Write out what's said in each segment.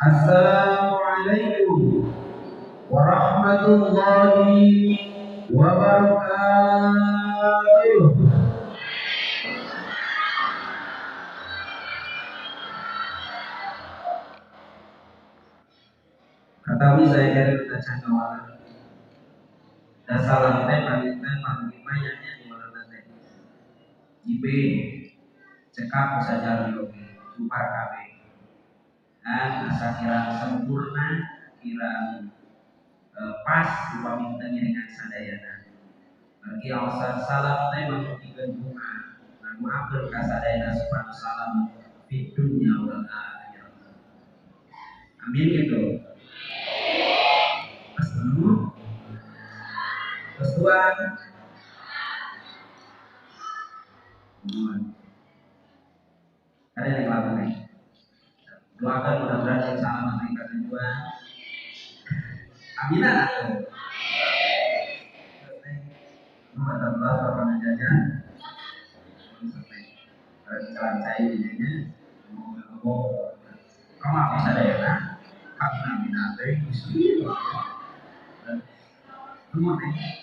Assalamualaikum warahmatullahi wabarakatuh. Katawi saya kira kita cangkawalan. Dan salam teh panglima yang di mana teh. JB cekap saja dulu supar KB. Dan asa kira sempurna kira pas upami dengan sadayana. Bagi alasan salam teh mangutikeun doa. Lan maafkeun ka sadayana subhanahu salam fid dunya wal akhirah. Amin gitu. Assalamualaikum. Tuhan. Ada yang lain nih. Doakan mudah-mudahan yang salam mereka kedua. Aminan aku. Nomor 14 lapangan jajan. Jalan saya jadinya. Kamu apa saja ya nak? Kami aminan teh musuh. Semua nih.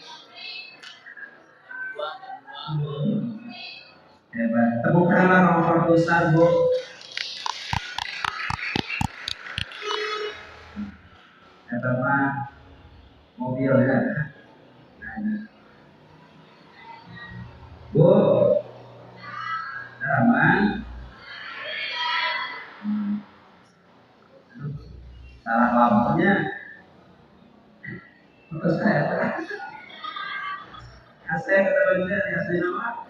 Hebat. Tepuk tangan nomor besar Bu. Eta mah mobil ya. Bu. Aman. Salah lampunya. Terus saya asep teman-teman asli nama.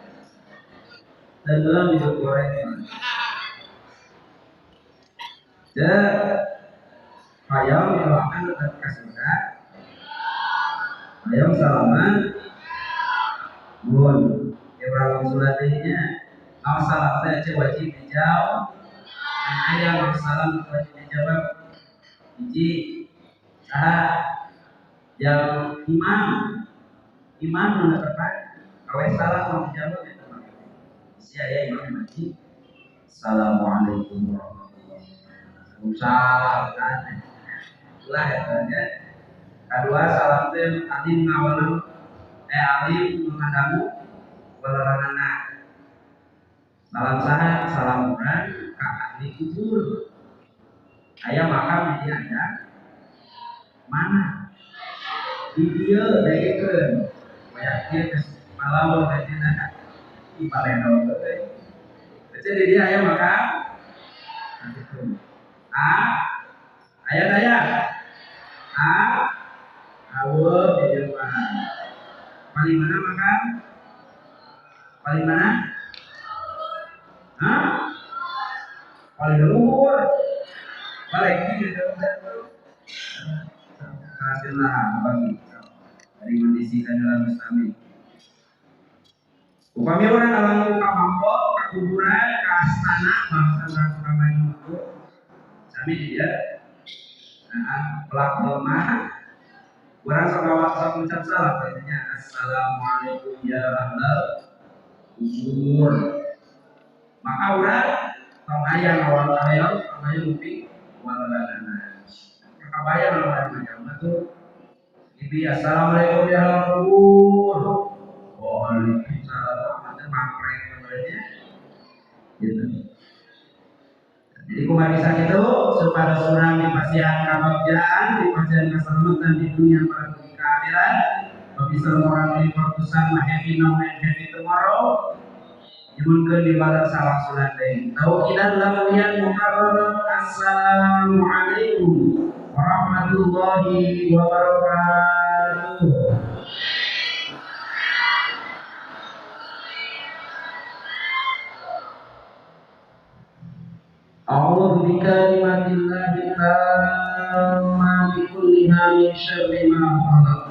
Dan dalam hidup goreng. Hayam melakukan dan kasida. Hayam salaman. Bun, Ibrahim Sulatihnya. Awas salam teh wajib dijawab. Ayam salam wajib dijawab. Hiji yang imam menetapkan awas salam mau dijawab itu. Saya imam wajib. Assalamualaikum warahmatullahi wabarakatuh. Salam. Itulah ya. Kedua salam teh alim ngawalan alim mengadamu walaranana. Salam sahat salam murah ka ahli kubur. Aya makam di dia mana? Di dia dagekeun. Kayak kieu malam teh di Palembang teh. Jadi dia aya makam. Gitu. Ayat awal di depan. Paling mana makan? Paling mana? Paling luhur. Paling tinggi hasillah bagi dari mendisikan dalam Islami. Upami orang alam kamampo, kuburan, astana, bangsa ramai itu, sami dia. Pelaku lemah. Orang salawat mengucap salam katanya assalamualaikum ya ahlal kubur. Maka orang pengayang awal ayam lupi waladana. Maka bayang awal ayam itu ibi assalamualaikum ya ahlal kubur. Waalaikumsalam. Macam mangkrek sebenarnya. Gitu. Jadi kumarisan itu supaya surang di pasian kababjaan, di pasian keselamatan di dunia pada dunia akhirat. Bisa orang di perpustakaan happy now and happy tomorrow. Dimunkan di balas salam sunnah lain. Tauqidan lamuyan muharram. Assalamualaikum warahmatullahi wabarakatuh. A'udzu bikalimatillahi tammati kulliha min syarri ma khalaq.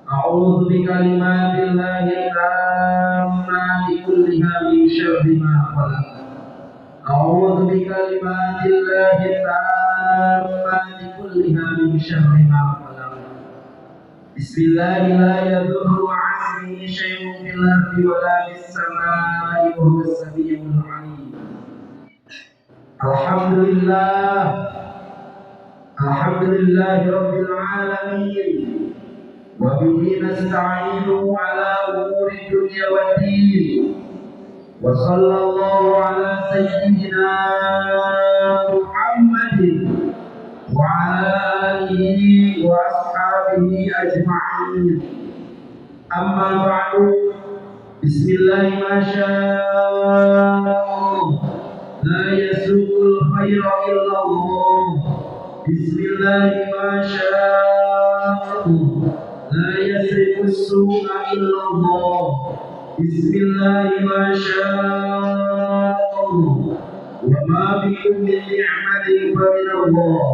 A'udzu bikalimatillahi tammati kulliha min syarri ma khalaq. A'udzu bikalimatillahi tammati kulliha min syarri ma khalaq. Bismillahirrahmanirrahim. La yadurru ma'asmihi syai'un fil ardi wa la fis samaa'i wa huwas samii'ul 'aliim. Alhamdulillah Alhamdulillahi rabbil alamin. Wa bihi nasta'inu ala umuri dunya waddin. Wa sallallahu ala sayyidina Muhammadin wa ala alihi wa ashabihi ajma'in. Amma ba'du. Bismillah ma sya'allah. La yasuqul khaira illallah. Bismillah ma sya'allah. La yasriqus su'a illallah. Bismillah ma sya'allah. Wa ma bikum min ni'matin fa min Allah.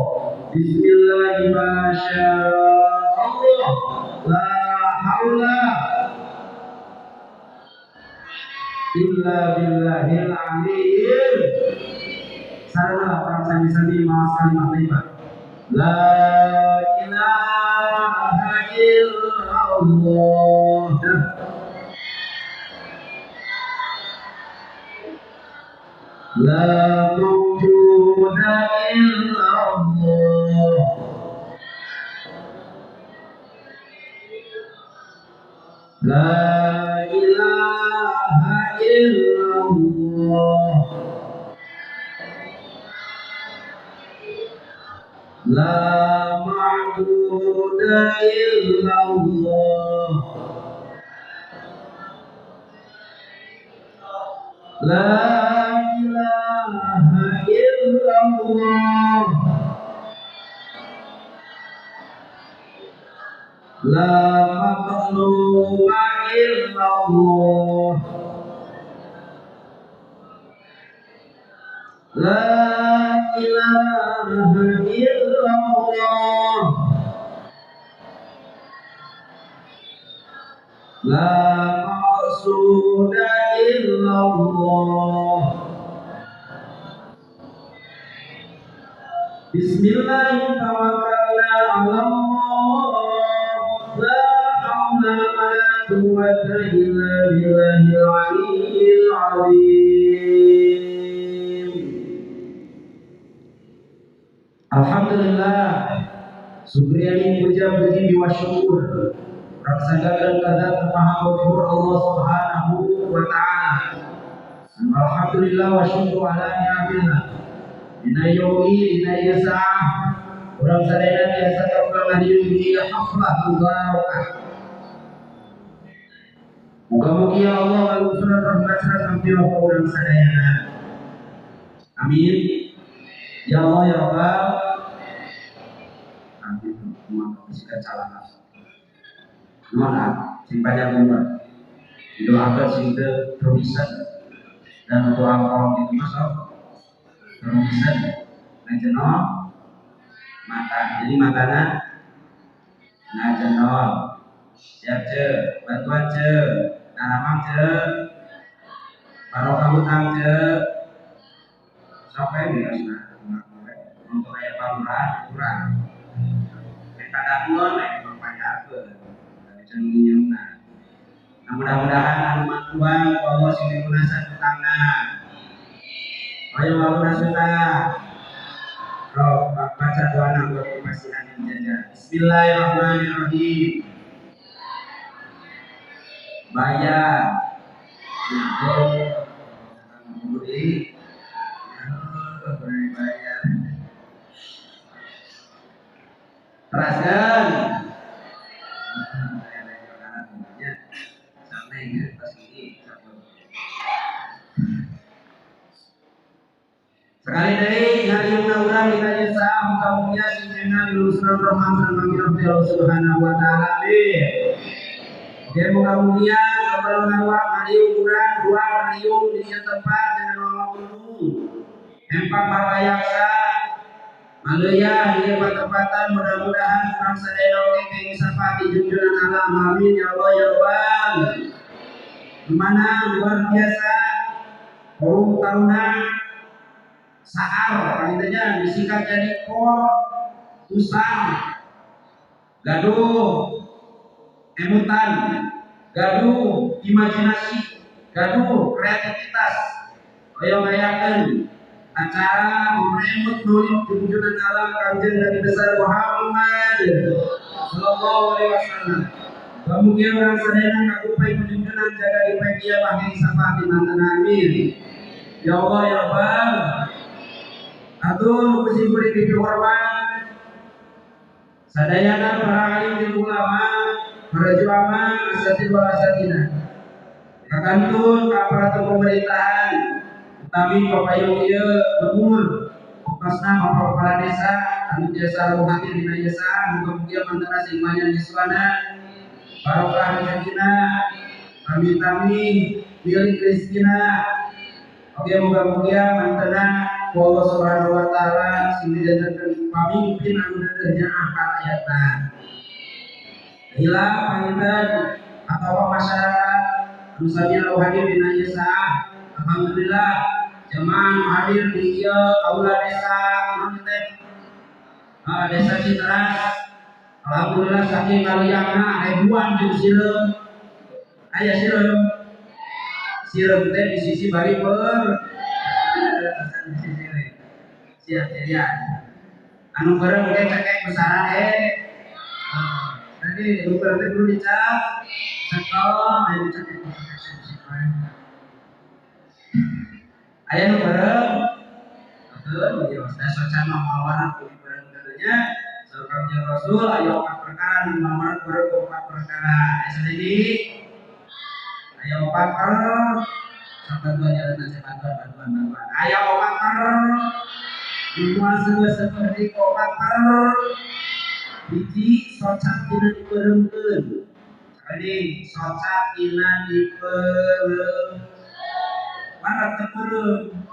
Bismillah ma sya'allah. La haula illa billahil aliyyil. Sarana orang sami-sami mawas kalimat thayyibah. La ilaha illallah. La mawjuda illallah. La ilaha illallah. La ma'budu illallah. La ilaha illallah. La maqluba illallah. La ilaha illallah. La maqsuda illallah. Bismillahirrahmanirrahim. Tawakkalna 'alallah. La haula wa la quwwata illa billahil 'aliyyil 'azim. Alhamdulillah. Syukriani puja puji wa syukur. Raksasa dan maha bersyukur Allah Subhanahu wa taala. Alhamdulillah wa syukur ala ni'matillah. Dina yogi dina yasa'ah. Orang sadaya biasa terkenal di haflah mubarakah. Muga-mugi Allah lalu surat rahmat sampira orang sadaya. Amin. Ya Allah ya Allah. Amin. Maka bisa calana. Mana sing banyak umur. Doakan sing terusan dan doa orang itu masuk terusan ngajenol mata. Jadi makanan ngajenol siap ce bantuan ce nanamang ce barokah utang ce sampai biasa untuk ayat pamuran kurang kita dapat naik berpanjang cenderungnya. Nah, mudah-mudahan anuman Tuhan Allah sini gunasan tangan. Ayo Allah suka. Roh baca doa nang kepasihan yang jaga. Bismillahirrahmanirrahim. Bayar. Beli. Bayar. Teraskan. Sekali dari hari yang naura kita jasa muka-mukia sinjena lulusan rahman dan mangirah Allah Subhanahu wa taala. Oke, muka-mukia kepada nawa hari ukuran dua hari di tempat dengan nama gunung. Empat parayaksa Malaya di tempatan mudah-mudahan orang sadaya oke sapa di junjungan alam. Amin ya Allah ya Rabbal. Mana luar biasa kaum taruna saar palingnya disingkat jadi kor usang gaduh emutan gaduh imajinasi gaduh kreativitas ayo ngayakeun acara menyambut maulid junjungan alam kanjeng Nabi besar Muhammad sallallahu alaihi wasallam. Kemudian orang sadayana kakupai junjungan jaga dipai dia pakai sapa di mantan amin. Ya Allah ya Rabbal. Atur kusimpul di hormat. Sadayana para alim dan ulama, para ulama asatid wal asatidah. Kakantun ka aparatur pemerintahan utami papayung ieu lemur fokusna ka kepala desa anu jasa rohani dina desa muga-muga mantara sing manyan yuswana barokah rezeqina kami milik rezekina oke muga-muga mantara Allah Subhanahu wa taala sing dijanjikan pamimpin anu dadanya akal ayatna hilang panginten atau masyarakat Nusabila hadir di Najasa. Alhamdulillah jemaah hadir di aula desa desa Citras. Alhamdulillah saking kaliangna ribuan jeung sireum. Aya sireum. Sireum teh di sisi bari siap-siap. Anu bareng ge cekek besaran Jadi lupa dulu dicap, cekol, ayo dicap itu ayah nu bareng, betul, ya saya socana mawaran kulit bareng katanya, sahabat Rasul, ayo opat perkara, mawaran bareng opat perkara, ini, ayo opat sahabat jalan aja bantuan, ayo opat semua seperti opat biji socat tina diperemkeun. Jadi socat tina diperem. Barat terperem.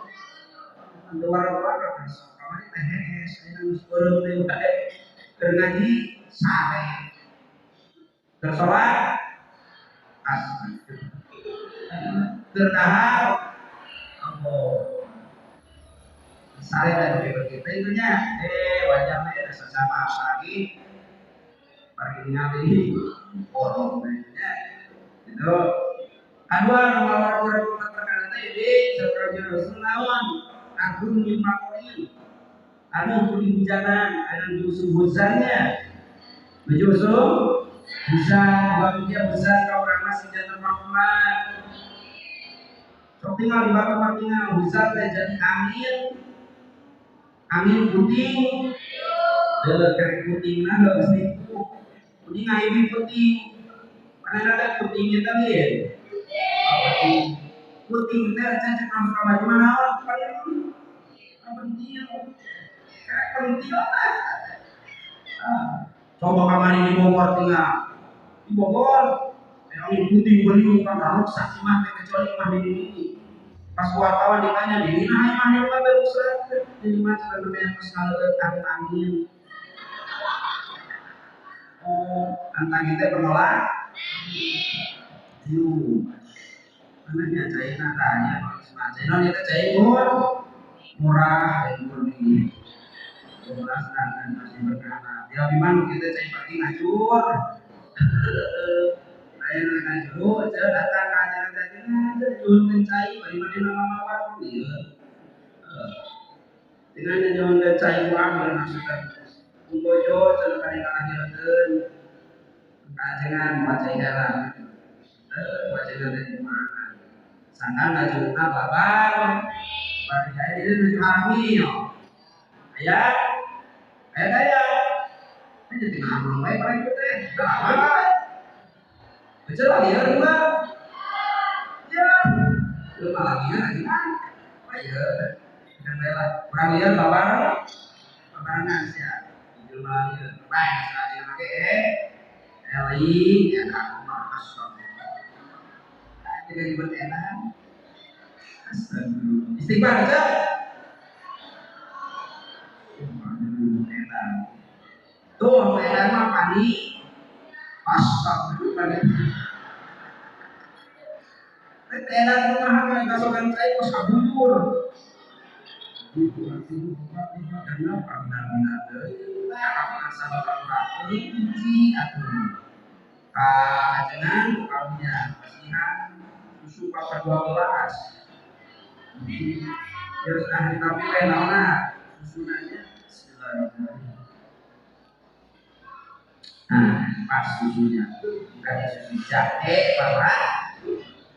Anu warna-warna kan sok kamari teh hees aya nu perem teh bae. Keur ngaji sare. Keur salat asli. Keur dahar Allah. Sare dari kita itunya wajahnya rasa sama lagi pergi ngali borongnya itu kedua nomor orang perkara tadi sebenarnya Rasulullah agung lipakoi anu kudu hujanan anu justru hujannya justru hujan bagian besar kau orang masih jangan Muhammad sok tinggal di bawah tinggal hujan jadi angin puting dalam kerek puting nah gak mesti puting angin puting mana ada putingnya tadi ya puting itu aja cekam sama gimana paling penting kerek penting lah coba kamar di Bogor tinggal di Bogor angin puting beliung kan harus saksi mati kecuali mah di ini pas wartawan ditanya di mana yang mana yang besar jadi macam yang sekali angin tentang itu penolak yuk mana China tanya China itu China murah dan murni murah dan masih berkana ya gimana kita China pergi ngacur ayo ngacur aja datang ke acara tadi ngacur mencai bagaimana nama mawar dia dengan jangan mencai uang bermaksudkan Kumbojo jangan kali-kali kajengan baca jalan baca jalan di mana sangkan ngajuna babar bari saya ini nuju harami yo ayah ini jadi ngomong baik baik teh dah apa baca lagi ya dua ya belum lagi kan ayo dan bela orang lihat babarangan sih belum lagi baik sekali pakai Eli ya kan masuk jadi ribet enak istighfar aja enak tuh enak mah panik astagfirullah enak rumah kan kasokan saya kos kabur itu artinya karena benar-benar apa sahabat kunci atuh kajengan kaumnya kasihan susu papa 12 Ya sudah ditampilkan naona susunannya. Bismillahirrahmanirrahim. Nah, pas susunya bukan susu jahe, Bapak.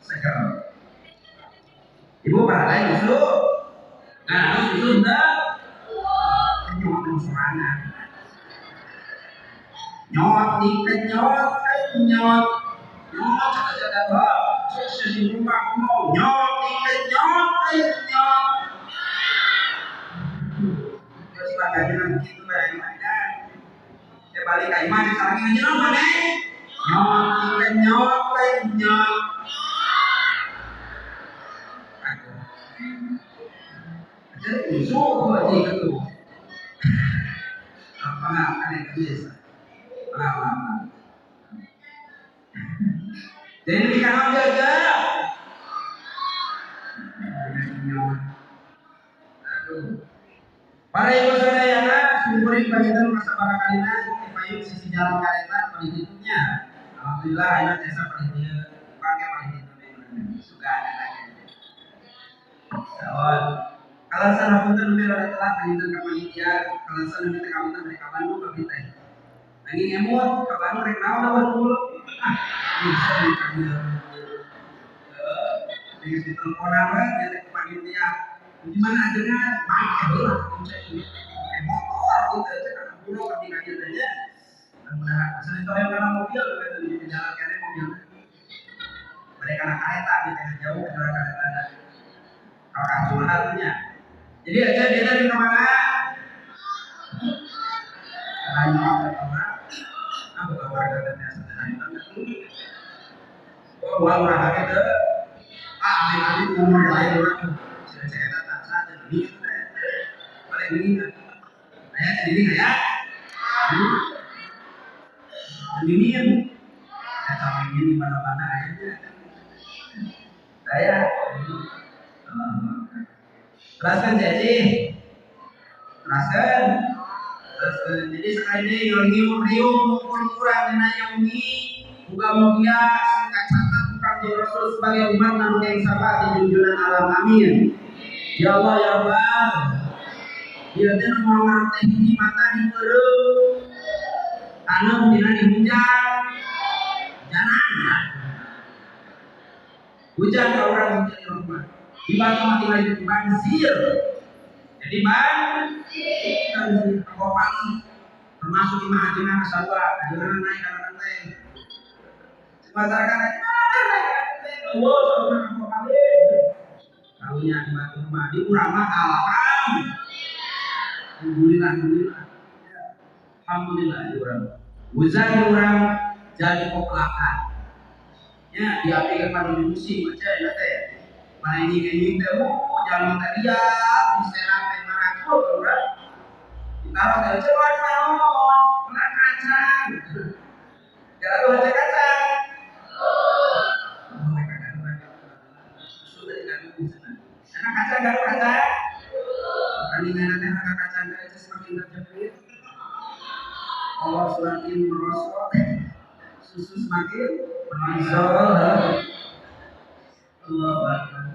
Seger. Ibu pakai susu. Nah, susu enggak. Nyot serangan. Nyot ikan nyot, nyot. Nyot jaga kok. Susu di rumah mau nyot ikan nyot, nyot. Terus bagaimana gitu bagaimana? Ya balik ke iman sekarang ini nyot mana? Nyot ikan nyot, nyot. Jadi susu aja itu. Apa ada yang biasa? Apa? Jadi kalau jaga, aduh. Para ibu sadayana, sumberin bagian masa para kalina, payung sisi jalan kereta paling hitungnya. Alhamdulillah, ini jasa paling dia pakai paling hitung suka ada lagi. Kawan, kalau sana pun lebih ada telah paling kapanitia, kalau sana lebih kamu tak mereka Bandung kapita. Lagi ngemut, kapan mereka tahu dah dulu. Bisa dipanggil. Dengan ditelepon apa, dia panitia. Gimana akhirnya pakai lah, pakai motor gitu aja karena dulu ketika dia aja. Nah, selain itu yang karena mobil, kita di jalan kiri mobil. Mereka anak kereta di tengah jauh ke jalan kereta. Kakak curhatnya. Jadi aja dia dari kemana? Hanya ke kemana? Aku kabar katanya sederhana itu. Oh, gua orang itu. Ini umur lain orang. Cerita tak saja ini. Paling ini kan. Saya sendiri kayak. Sendiri yang. Saya ini di mana-mana aja. Saya. Teraskan jadi. Teraskan. Jadi sekali ini riung kurang dengan yang ini buka mulia singkat kata bukan Rasul sebagai umat namun yang sabar di junjungan alam amin. Ya Allah ya Allah. Dia teh mau ngarti di mata di perut. Tanam dina di hujan. Jangan. Hujan ke orang hujan di rumah. Dibantu mati lagi banjir. Jadi banjir pagi termasuk imah hajinan asabah jangan naik karena teh masyarakat naik Allah sama kali tahunya dibantu rumah di urang mah alhamdulillah alhamdulillah di urang hujan di urang jadi populakan ya diaplikasikan pada musim aja ya teh mana ini teh jangan minta dia bisa sampai maraton urang ditaruh dari cepat naon kena kacang gara baca kacang anak kacang garu kacang kandingan anak kacang itu semakin terjepit Allah semakin merosot susu semakin menonjol Allah Akbar.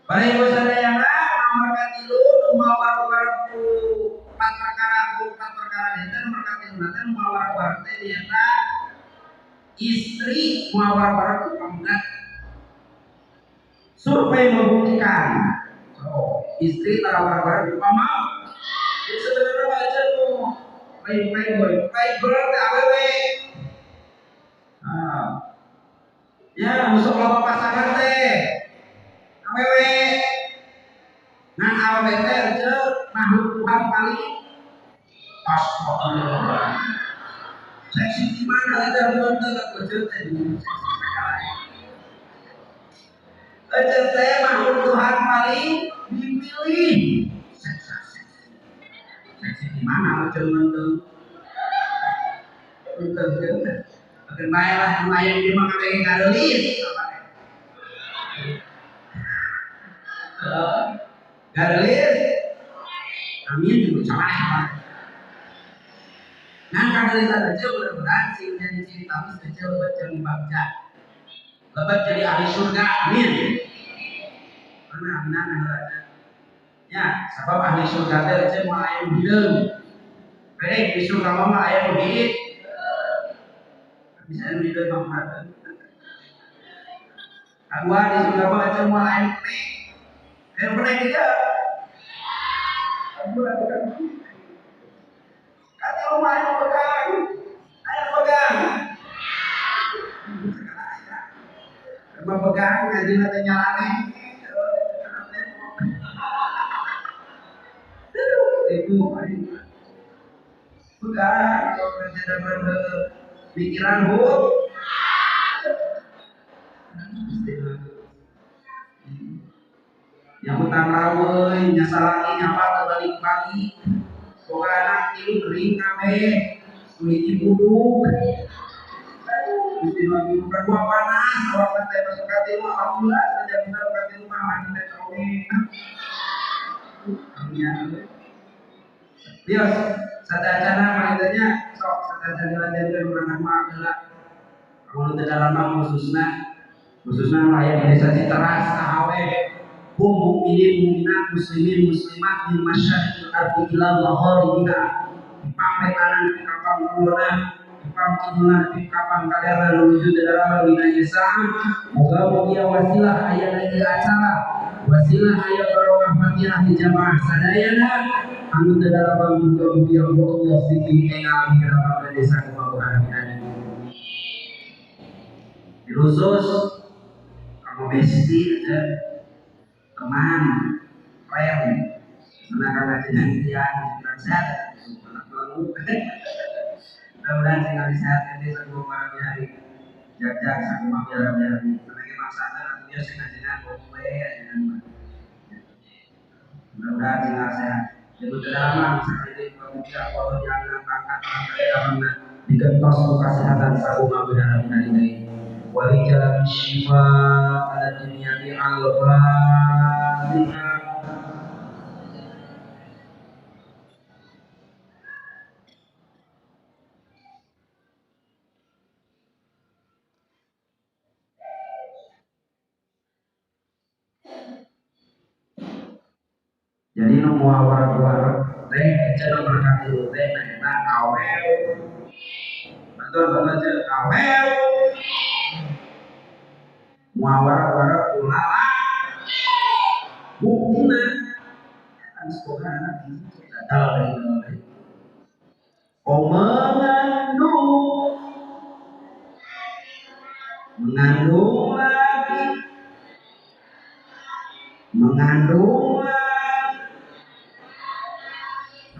Para ibu sadayana nomor katilu numawar warku empat perkara itu nomor katilu nanti numawar warku dieta istri mawar warku penggat survei membuktikan istri tarawar warku mau sebenarnya aja tuh baik berarti awewe ya musuh kelompok pasangan teh awewe nah awewe teh aja makhluk Tuhan paling astagfirullah seksi di mana aja belum tegak kecil teh aja teh makhluk Tuhan paling dipilih seksi di mana aja nonton Kenailah lumayan dia makan lagi gadelis. Gadelis. Amin juga salah. Nah gadelis aja mudah-mudahan sih menjadi ciri tamis kecil lebat jadi bangsa. Lebat jadi ahli surga. Amin. mana aminan ada. Ya, sebab ahli surga teh aja mau aya hideung. Bere di surga mah aya duit. Bisa hideung mah. Kedua di surga mah aja mau aya duit. Yang pernah dia. Kedua bukan. Kata rumah ayo pegang. Ayo pegang. Rumah pegang ngaji nanti nyalane. Itu pegang kalau kerja dapat pikiran yang utang rawuh nyasalaki nyapa terbalik pagi boga anak tilu kering kabeh kulit buduk istilah bukan dua panas orang teh masuk ka tilu alhamdulillah saja benar ka tilu mah mandi teh kawe Dios sadacana maitanya sok sadacana jalan-jalan urang mah geula mun teu dalam khususna layan di desa Citeras Tahawe hum mukminin mukminat muslimin muslimat min masyariqil ardi ila magharibiha dipampe kanan di kapang kulona dipampe kidulna di kapang kalerna menuju dalam wilayah sa'am moga mugia wasilah aya lagi acara wasilah aya barokah Fatihah di jamaah sadayana anu dalam mugia Allah sing engal di dalam desa kumaha khusus kamu besti teman friend menakan kejadian sehat mudah-mudahan tinggal sehat ini sebelum malam hari jaga sama biar sebagai maksana dia sengaja kowe mudah-mudahan tinggal sehat jadi dalam sekali kemudian kalau jangan angkat digentos kesehatan sabuma biar hari walijal syifa ala dunia di al-fatihah. Jadi nu muawar teh cenah berkat dulu teh nah awel betul aja awel muawar ulala buktina kan sekolah anak ini dalam dari mengandung lagi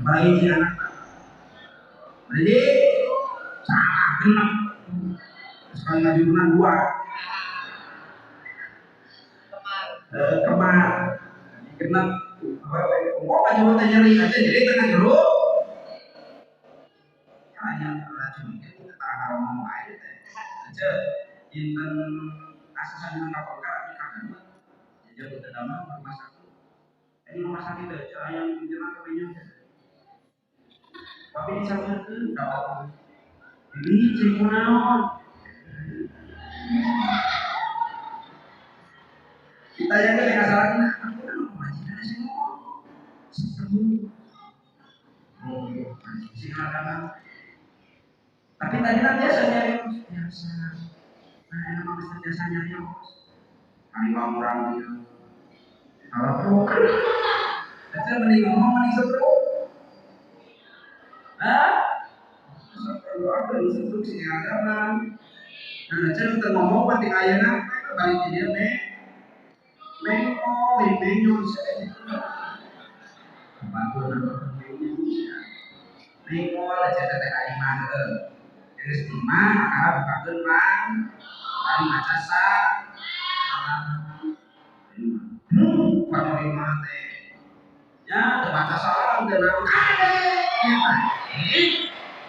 bayi anak jadi salah genap sekarang ngaji bulan 2 kemar genap kok aja mau nyari aja jadi tengah dulu hanya racun itu kita ngomong aja aja inten asasan dengan kapal kami kakak jadi udah lama rumah sakit ini rumah sakit aja yang jalan kepenyo tapi di sana tuh dapat ini cekunaon kita yang nggak salah kita aku kan masih ada semua silakan tapi tadi kan biasanya biasa nah emang biasanya ya kali orang dia kalau perlu saya mending ngomong mending seru perlu apa instruksi yang ada kan nah saya udah ngomong penting ayana balik dia menyo saya bantu menyo aja teh iman terus iman akal bukakeun man ari maca sa pada iman teh ya terbaca salam teh ada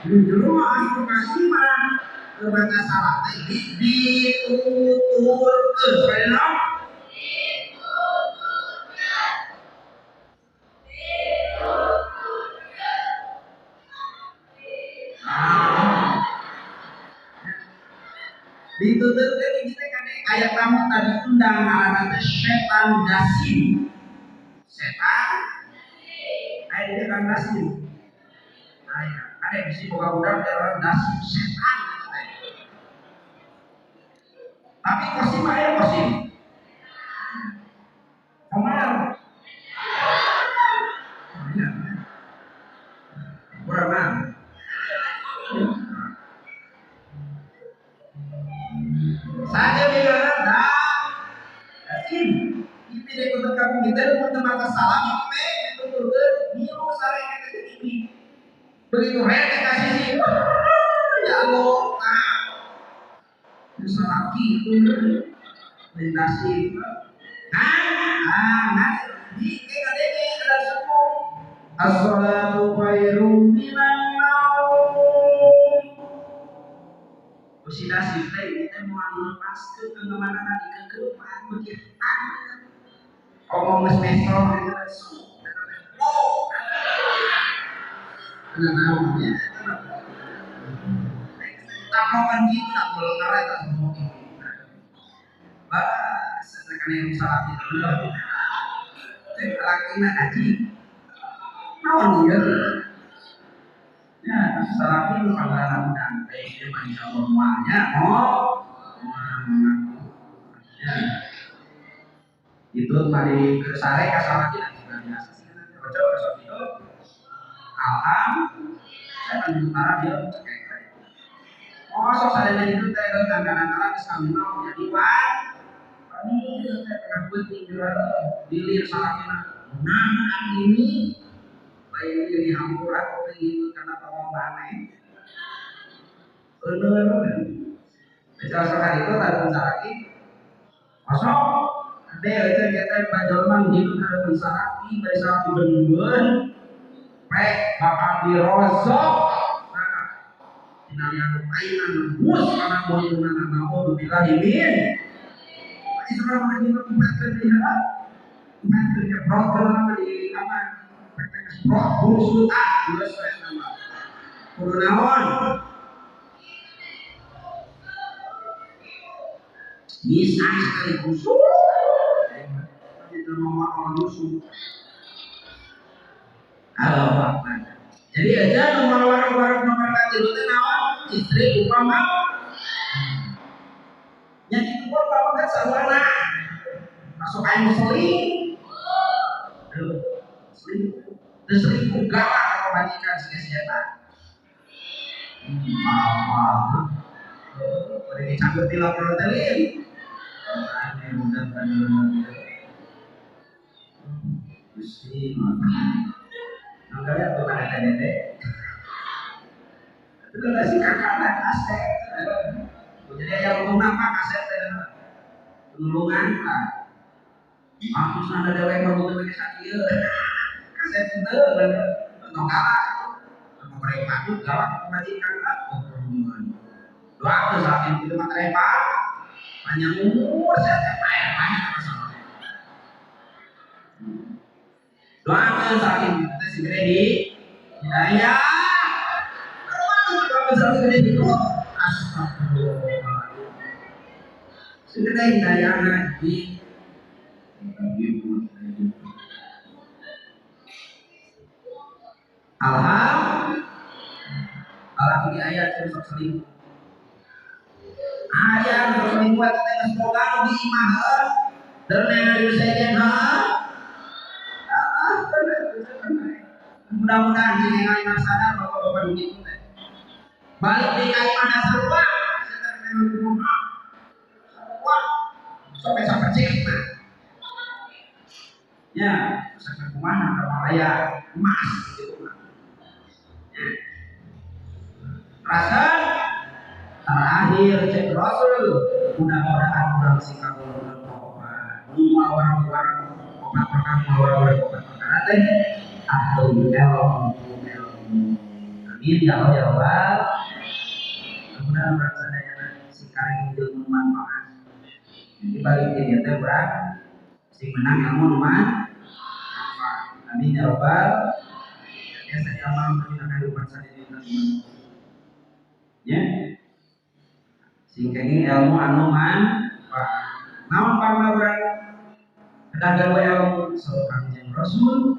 dulu mah advokasi mah terbaca salah teh dituturkeun bae dituturkeun iki teh kadek kayak tamu tadi undang ngaranna teh setan dasim. Setan aya dia kan dasim. Ada bisi boga budak jalan dasim setan. Tapi kosim aya kosim. Komar. Berapa? Saja bilang dasim. Ipi dek untuk kamu kita untuk mata salam ipi itu niru sareng ke ipi. Begitu rete kasih sih. Ya Allah. Salaki itu meditasi. Di kadeke ada suku. As-salatu khairum minan naum. Usidasi teh kita mau lepaskeun ke mana di kekepan begitu. Omong geus mesro namanya. Takokan gitu tak boleh kalah tak semua gitu. Setelah yang salah itu laki nak haji naon dia ya salah itu panggilan dan dia manusia normalnya ya itu tadi kesare kasar lagi nanti biasa sih cocok besok itu alham saya akan utara dia cekek sok saya itu teh antara kesamino jadi wan ini tengah penting dilir salahnya nah ini lain di hampura itu karena tolong aneh bicara soal itu tadi lagi masuk ada itu kita pajalman gitu ada lagi dari satu benben pek bakal dirosok nah ini yang mainan bus karena mau gunakan mau dibilang ini Islam lagi berkumpul dia menternya broker di kamar brok busuk terus nama kudu naon bisa sekali busuk itu nomor orang busuk halo Pak jadi aja nomor nomor itu naon istri upama yang itu pun bapak kan sarwana masuk air seling selingkuh galak kalau majikan sia-sia apa ini campur di laporan telin ini mudah panjang Gusti makanya tuh ada tede itu kan si kakak dan aset jadi yang ngomong apa aset penulungan aku sana ada yang mau tuh sakit aset itu benar kalah mereka itu galak majikan aku doa tuh saat itu mereka panjang umur saya banyak masalah doa tuh saat itu kita segera di hidayah kalau saat segera di astagfirullah segera hidayah lagi alhamdulillah ini ayat yang selingkuh ayat selingkuh kita semoga di imah dan yang diusahakan mudah-mudahan jadi kalian sadar bapak-bapak dunia itu balik di kalimat dasar sampai cerita ya sampai kemana kalau ayah emas gitu rasa terakhir cek Rasul mudah-mudahan orang sikap rumah orang-orang orang-orang perkara teh ahli ilmu amin ya Allah ya Allah mudah-mudahan orang sadaya sikap ilmu manfaat jadi balik dia teh berang si menang ilmu manfaat amin ya Allah biasa di amal menggunakan kehidupan sehari-hari ya sehingga ini ilmu anu manfaat Naon pamaburan kedah gawe ilmu seorang jeung Rasul.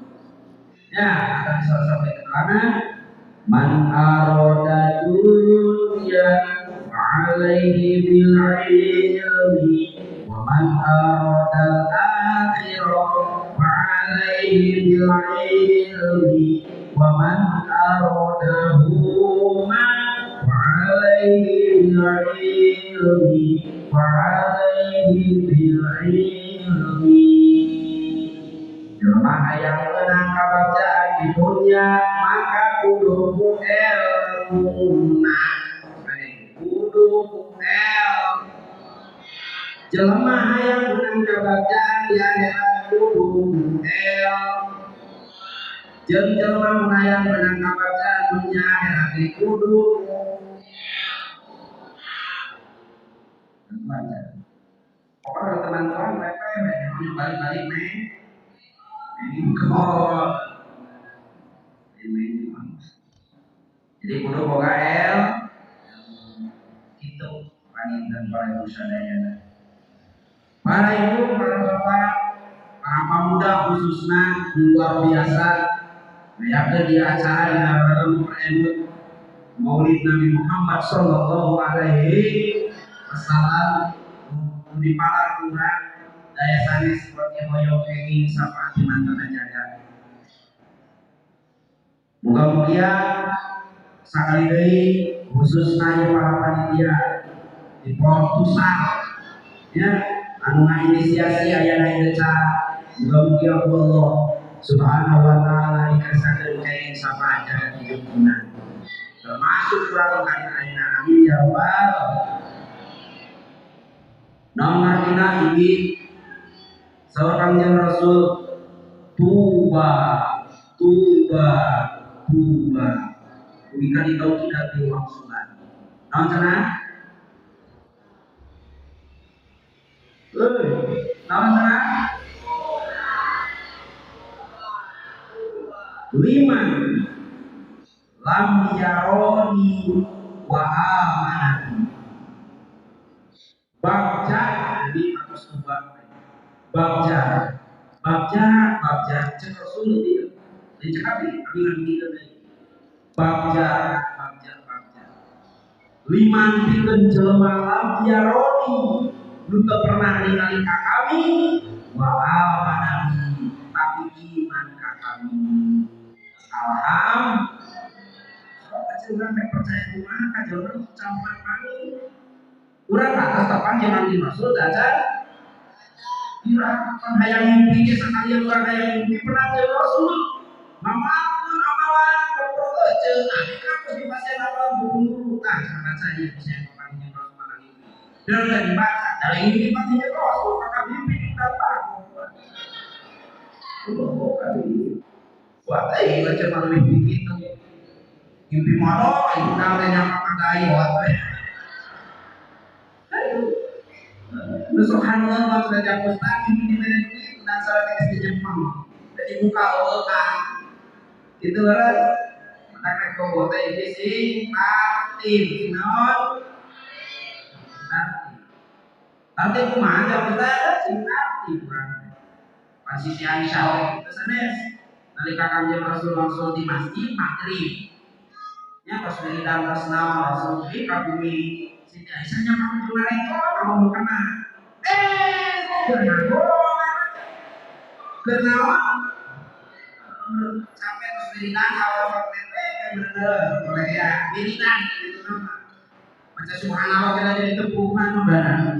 Ya, akan salah keterangan man aroda dunya fa'alaihi bil ilmi wa man aroda akhirah fa'alaihi bil ilmi wa man aroda huma fa'alaihi bil ilmi fa'alaihi bil ilmi. Jelema yang menang kabagja di dunia maka kudu ilmuna. Kudu ilmu. Jelema yang menang kabagja di akhirat kudu ilmu. Jeung jelema yang menang kabagja dunia akhirat kudu ilmu. Pokoknya teman-teman mereka yang balik-balik nih. Jadi kudu boga itu panitan para ibu sadayana. Para ibu, para bapak, para pemuda khususnya luar biasa. Yang di acara yang memperebut Maulid Nabi Muhammad Sallallahu Alaihi Wasallam di para kurang daya sanes seperti hoyo kenging sapa mantan jaga. Muga-muga sakali deui khususna para panitia di Portusan ya anu ngainisiasi aya ieu acara. Muga-muga Allah Subhanahu wa taala dikasakeun kenging sapa jaga hidupna. Termasuk kurang kali ayeuna amin ya rabbal. Nomor kita ini seorang yang Rasul tuba jika ditahu tidak diwaksulan naon cenah naon cenah liman lam yaroni wa amanati bagja di atas tuba bagja cek Rasul dia dicekapi dengan kita bagja liman pikeun jelema lam yaroni nu teu pernah ningali ka kami wa amanati tapi iman ka kami alham urang percaya kumaha ka jelema campur kami urang atas tapan jangan dimaksud aja kira hayang mimpi ge sakalian urang hayang mimpi pernah jeung Rasul mamakeun amalan pokok jeung abi kampus di pasien apa buru-buru tah cara saya bisa pakai jeung Rasul mana ini dan tadi baca dari ini pasti jeung Rasul maka mimpi kita tahu buat aing baca malu mimpi gitu mimpi malo ibu namanya pakai buat Subhanallah maksudnya jago tadi ini ini dasar di Jepang. Jadi buka kan. Itu kan. Maka kau bote ini sih aktif, non. Tapi kumaha jago tadi sih aktif kan. Posisi Aisyah itu sanes. Nalika Kanjeng Rasul langsung di masjid maghrib. Ya pas wiridan pas nama Rasul di kabumi. Siti Aisyahnya kamu juga rekor kamu kena. Kenapa? Sampai terus wiridan awal sampai bener boleh ya wiridan itu nama. Baca subhanallah kita jadi tepungan mana?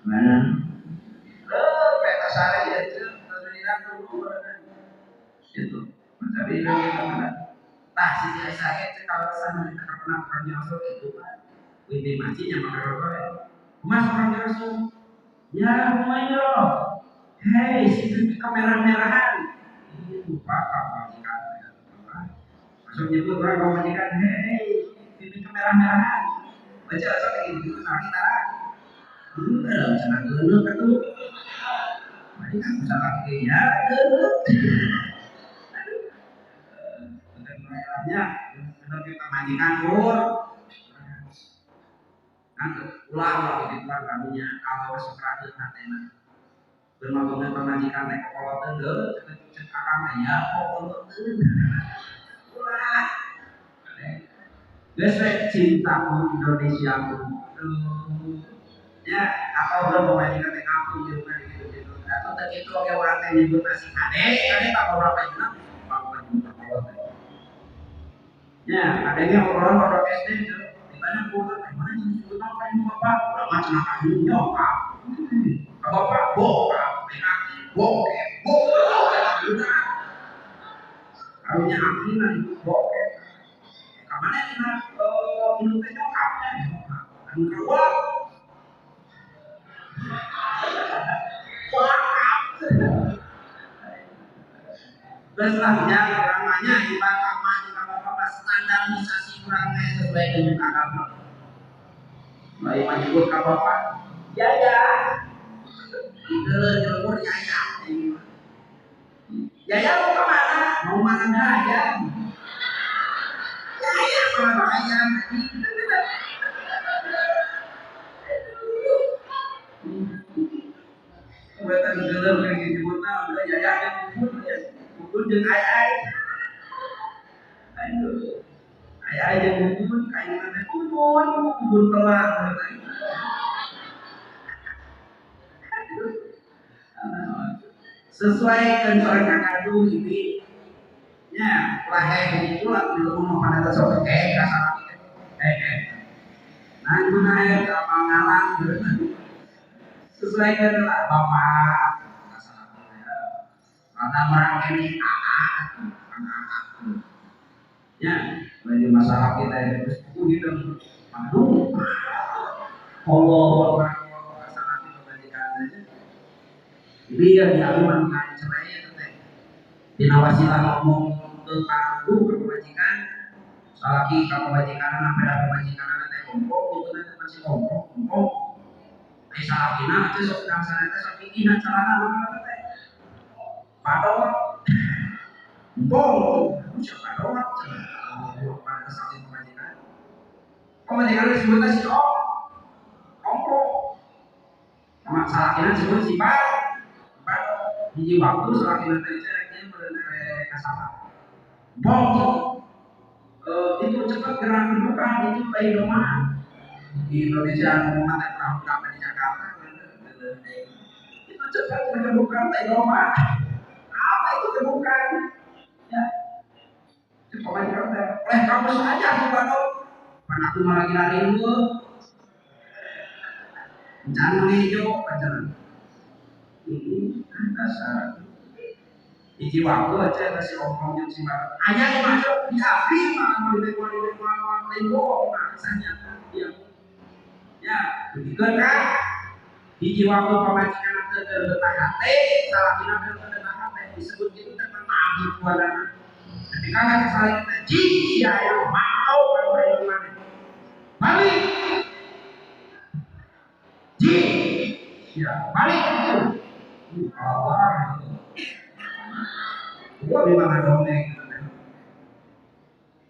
Mana? Peta sare itu wiridan tuh itu. Baca wiridan itu mana? Nah, Siti Aisyah itu kalau sana kita pernah kerja itu kan. Widi masjidnya maka rokok mas orang Rasul ya Muayo hei situ kemerah-merahan itu apa majikan maksudnya itu orang majikan hei itu kemerah-merahan baca sampai gitu sakit ah dulu dalam sana dulu kan tuh majikan bisa lagi ya dulu dan merahnya kita majikan pur Kan ulah gitu kan kaminya kalau sekrate hatena. Bermaksudnya pemajikan teh kolot teu cek akang teh ya kolot teu. Ulah. Geus cinta Indonesia ya atau belum pemajikan teh aku jeung gitu-gitu. Atau teh kitu oge urang teh nyebut nasi kade tak berapa juta. Ya, adanya orang pada SD itu ditanya pulang, mana yang disebut apa ini bapak? Bapak cina kayu nyokap, bapak bokap, kaki bokep, bokep, karunya akhirnya itu bokep. Kamana cina induk teh nyokapnya, nyokap, dan keluar, wakap. Terus selanjutnya ramanya ibarat sama juga bapak standarisasi kurangnya sesuai dengan agama. Baik menyebut ke bapak, ya ya, itu jemur ya ya. Ya ya mau kemana? Mau makan ayam. Ya ya mau makan ayam. Buatan gelap kayak gitu buta, udah ya ya yang bubur jeung ay. Aduh. Ay yang bubur kayak mana? Bubur telur. Sesuai dengan kakadu ini ya lahir itu lah belum pada tersebut kasar nah guna ya pangalan sesuai dengan bapak kasar karena merangkini anak ya bagi masalah kita itu terus gitu aduh Allah kasar itu kebajikannya jadi ya aku mengenai cerai itu teh dinawasilah ngomong tentang kebajikan salaki kalau kebajikan anak beda kebajikan anak teh kompok itu nanti masih kompok salakina itu sok dasar itu sok ini celana mana teh padot kompok siapa padot pada saling kebajikan disebutnya si kompok sama salakina disebut si hiji waktu salakina teh cereknya bener kasar bong itu cepat gerak dibuka itu bayi domah di Indonesia rumah teh berapa di Jakarta itu cepat terbuka bayi domah apa itu terbuka ya coba kita oleh kamu saja aku baru aku malah lagi lari dulu jangan hijau pacaran ini dasar iji waktu aja kasih omong yang simpan ayah yang masuk dihabis malah mau linggo rasanya ya begitu kan iji waktu pemajikan ke hati salah bilang ke hati disebut itu tentang mabuk buatan ketika nggak saling ji ya yang mau kalau mana balik ji ya balik itu Allah gua di mana dongeng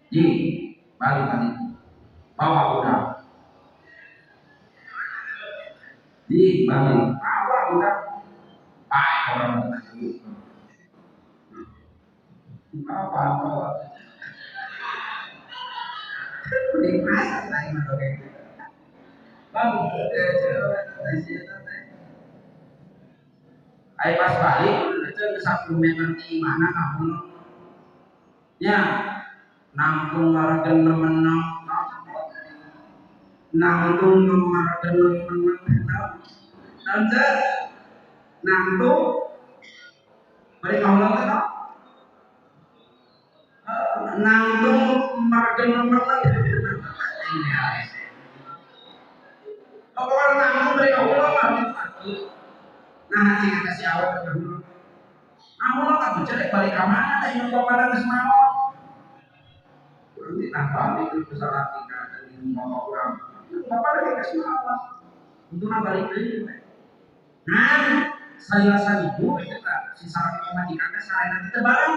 ji balik tadi bawa udah ji balik bawa udah baik orang tadi apa di pasar lain dongeng baru ay pas balik itu satu meter di mana kamu ya nangtung ngaragen nemen nangtung ngaragen nemen nanti nangtung mereka ulang kan nangtung ngaragen nemen kalau nangtung mereka ulang lagi nah jika kasih awal dulu aku lo tak bicara balik ke mana tak ingin kau pada kesemawa nanti tanpa itu besar hati kan ini mau kurang bapak lagi kesemawa untuk balik lagi nah saya rasa ibu itu tak sisa pemajikannya saya nanti terbalik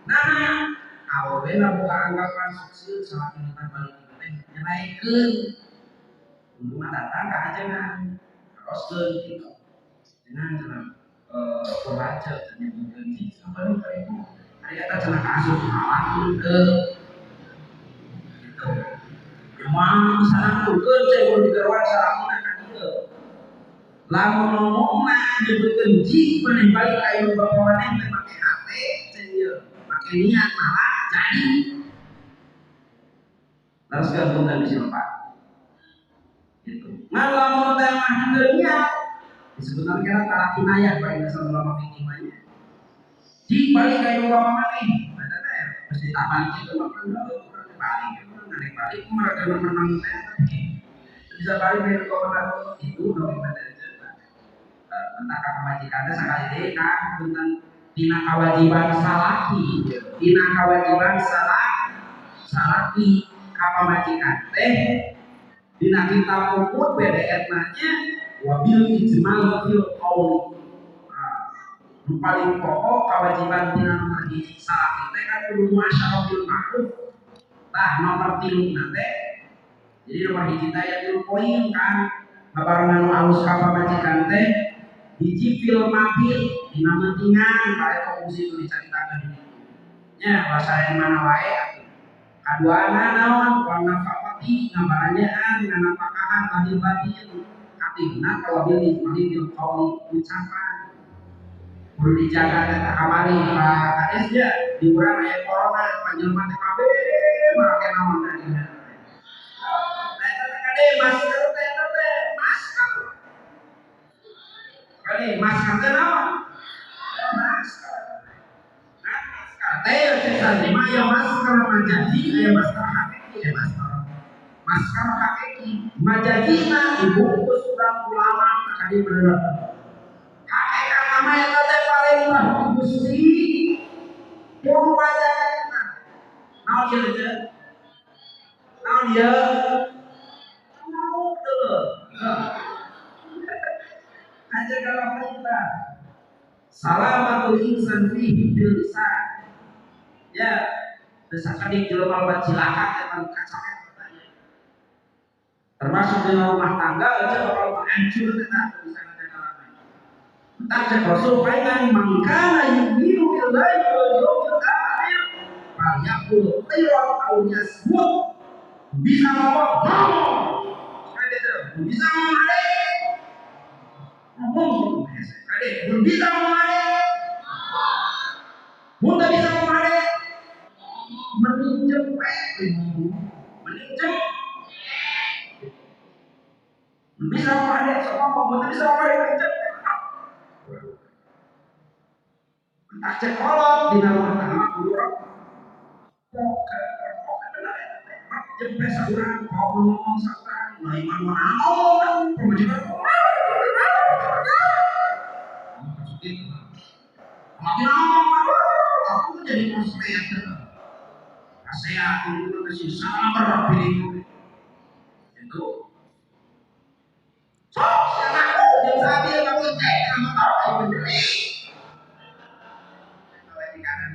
nah kalau benar buka anggapan sukses saat ini balik itu nyeraikan rumah datang ke ajengan terus ke gitu dengan cenah pembaca menyebutkan di sampai itu hari kata cenah kasus malah ke gitu memang sarang tuker saya boleh dikerwan sarangnya kan gitu lamun ngomongna nyebutkan ji paling balik kayu bapak mana yang pakai hati saya pakai niat malah jadi harus gabungkan di sini Pak gitu malah mau tema niat disebutkan kira kira kinayah Pak ini sama lama fikihnya di balik kayu bapak mana ini mesti tahan itu makan balik balik mereka menang bisa balik dari komentar itu dong tentang kewajibannya sekali deh kan tentang tina kewajiban salaki tina kewajiban salaki apa majikan teh dina kita ukur BDR nanya wabil ijmal fil qauli paling pokok kewajiban dina nomor hiji salaki teh kan kudu masyarakat bil ma'ruf tah nomor 3 nanti jadi nomor hiji teh ya 3 poin kan babarengan alus ka pamajikan teh hiji fil mabil dina mentingan kayak fungsi itu diceritakan ini nya bahasa yang mana wae kaduana naon warna fapati ngabaranyaan nganapakahan lahir batin katigna kawabil ijmali bil qauli ucapan kudu dijaga eta kamari Pak Kades ya di urang aya corona panjelema teh kabeh make naon tadi eta kade masker teh masker kade masker teh naon masker teh cesan lima ya masker majaji ya masker hakiki ya masker hakiki majajina dibungkus urang ulama tadi bener hakikat nama eta teh paling mah Gusti kudu majajina naon ieu teh naon ieu aja kalau kita salamatul insan fihi bil lisan ya desakan di jelema loba cilaka emang kacaket katanya termasuk di rumah tangga aja bakal hancur kita bisa ngadakan entar cek Rasul paingan mangkana yu'minu billahi wal yawmil akhir fal yaqul khairan aw yasmut bisa ngomong bisa ngomong ngomong bisa ngomong mudah bisa ngomong meninjau meninjau bisa ngomong sama ngomong bisa ngomong meninjau tak cek kolot di dalam tanah kurang jempe saurang kau ngomong saurang laiman mana ngomong pemajikan makin ngomong aku jadi konsumen saya itu masih sabar pilih itu sok saya aku yang sambil kamu cek kamu tahu kamu beli kalau di kanan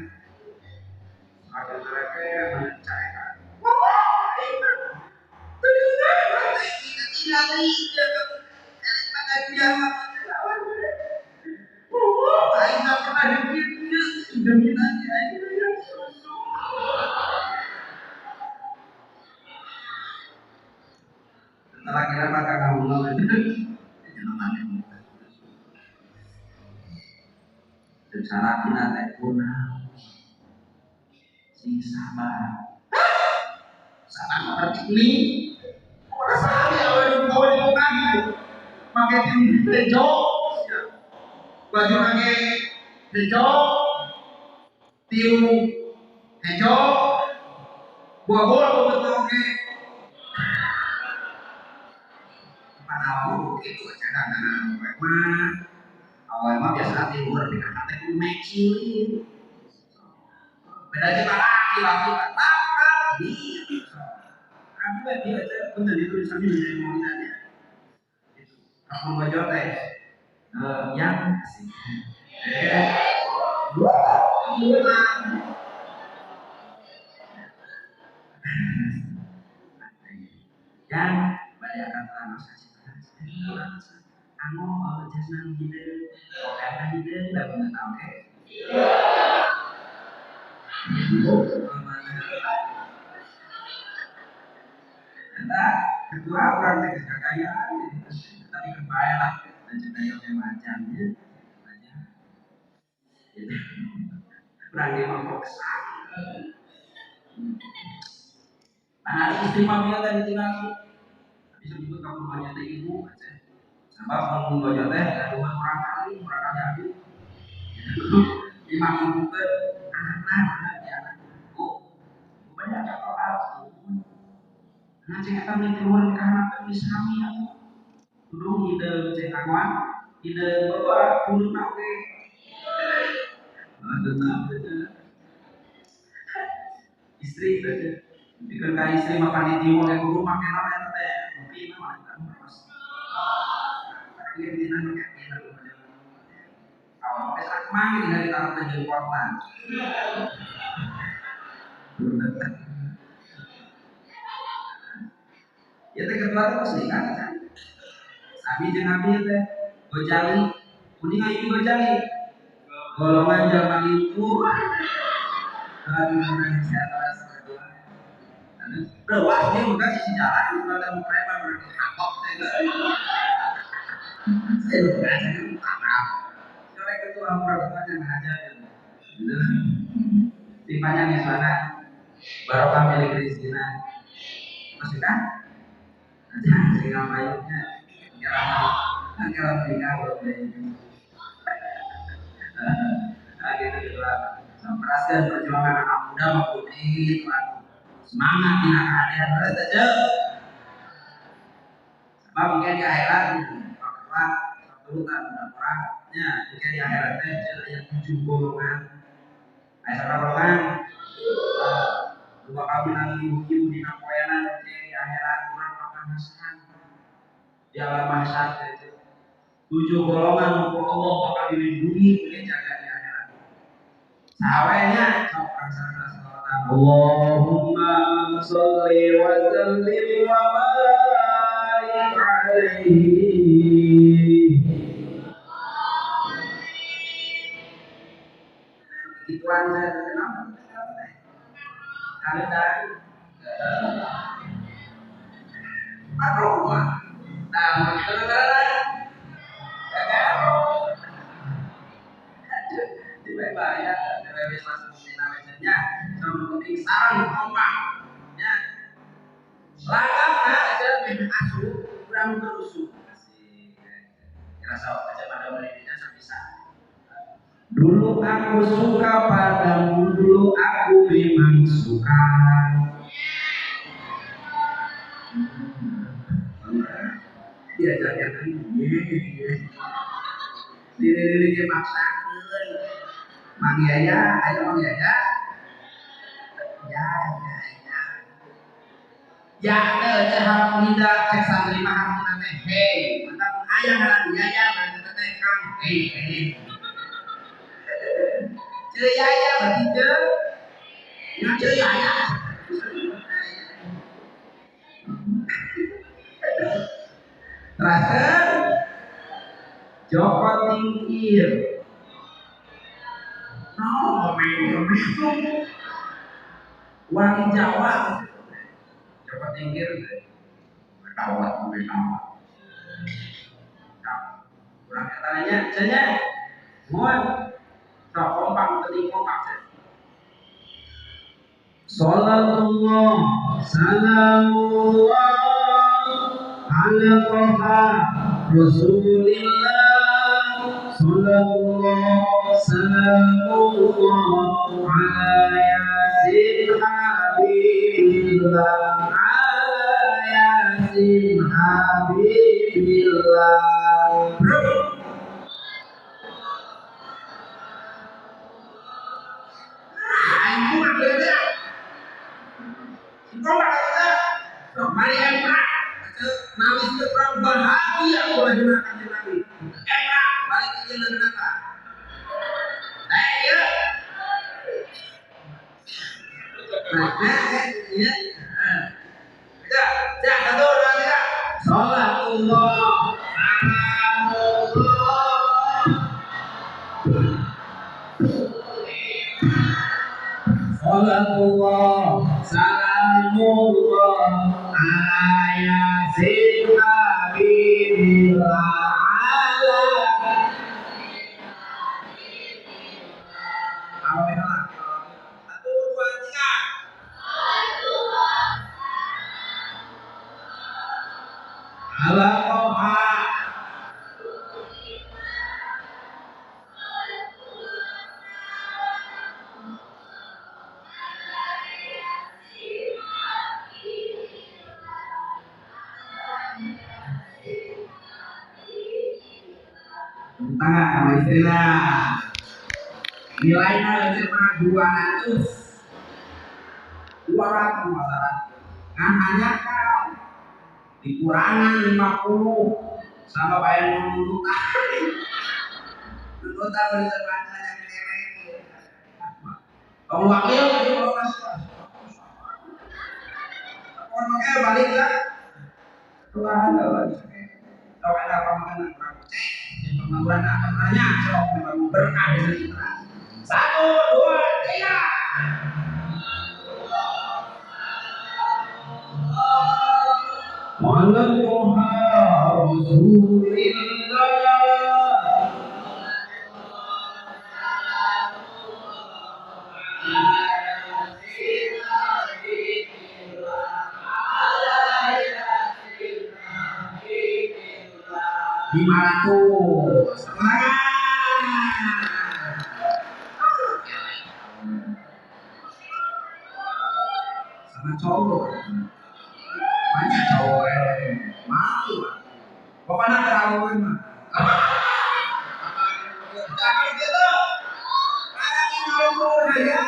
ada mereka yang mencarikan tidak pernah dipikir demi nanti setelah kira maka kamu secara kita tekuna sing sabar seperti ini rasa dia awal di kaki pakai tejo baju pakai tejo tiu tejo buah-buah oke padahal itu cadangan memang awalnya biasa timur di kata itu mekilin beda kita laki-laki kata di aku dia aja bener itu tulisannya bisa ngomongnya kamu baca teh yang yang banyak kata anak saya anu jasnan gitu oke gitu nggak pernah tahu nah kedua orang yang kekayaan tapi kebaya lah dan juga yang macamnya orang yang memaksa nah istri mafia tadi tinggal bisa juga kamu banyak ibu sebab kalau banyak teh rumah orang kali habis imam juga anak-anak ya oh banyak kalau aku nanti akan keluar ke anak misalnya ya dulu ide cek kawan ide bapak pun pakai istri saja bikin kali istri makan di timur yang guru makan apa ya teh mungkin memang tidak terus tapi kita makan awal pakai sak mangi dari taruh ke jengkotan ya teh kedua terus nih kan abi jeung abi teh gojali kuning ayu gojali golongan zaman itu kan Indonesia atas udah dia bukan sisi jalan kalau ada preman berarti hakok saya lupa aja tanam sore itu ampun yang aja tipanya nih sana barokah milik Kristina masih kan aja sehingga mayatnya kalau nikah belum jadi gitu lah memperaskan perjuangan anak muda maupun itu semangat tidak kalian terus saja sebab mungkin di akhirat bahwa satu tak orangnya mungkin di akhirat yang 7 golongan ayat berapa golongan dua kali lagi ibu di nakoyanan di akhirat kurang makan masakan di alam mahsyar 7 golongan untuk Allah bakal dilindungi mungkin jaga di akhirat sawahnya coba sana Allahumma sholli wa sallim wa barik alaihi ituan saya kenapa dari aroma nah di bahaya dari masuk namanya sama penting sarang ombak ya langkah aja memang asuh kurang terusuk masih rasa aja pada muridnya bisa dulu aku suka padamu dulu aku memang suka diajarkan diri dia maksakan mang yaya ayo mang yaya ya teh harap tidak cek santri mahal nanti hei mantap ayah harap yaya berarti teh kang hei ceu yaya berarti ceu ya ceu yaya terasa Joko Tingkir wangi Jawa Joko Tingkir dawat kurang katanya cenya mohon sok kompak penting kompak Salatullah salamullah ala toha Rasulillah Salatullah salamullah ala yasin habibillah ala yasin habibillah aku maksudnya kau maksudnya mari enak nabi seorang bahagia kalau dimakan nabi enak balik ke jalan neraka ya nah ya satu dua tiga sholat ayasin habibillah ala Alhamdulillah. Satu, dua, tiga. Ala toha. Tangan sama istilah. Nilainya cuma 200 masalah. Kan hanya kau dikurangan 50 sama bayar dulu dulu tahu di tempatnya yang kere. Kamu wakil di bawah Pokoknya balik lah. Tuhan kalau ada apa makanan pembangunan akan nanya sok memang berkah di sini. Satu, dua, tiga. Malam Rasulillah. Gimana tuh? Semangat. Sama cowok. Banyak cowok malu. Pokoknya terlalu mah. Jangan gitu. Ada yang ngomong ya.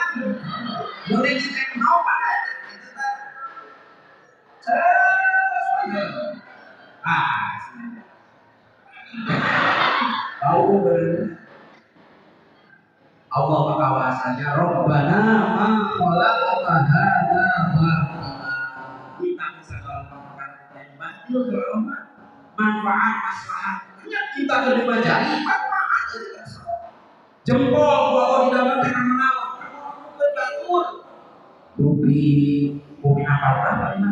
Boleh dicek mau pada. Tahu Allah mengawasanya Rabbana ma khalaqta hadza batila. Kita bisa kalau mengatakan yang batil manfaat maslahat. Kita terima jari manfaat jempol kalau tidak mengenal menang. Kamu bangun. Rupi apa berapa ini?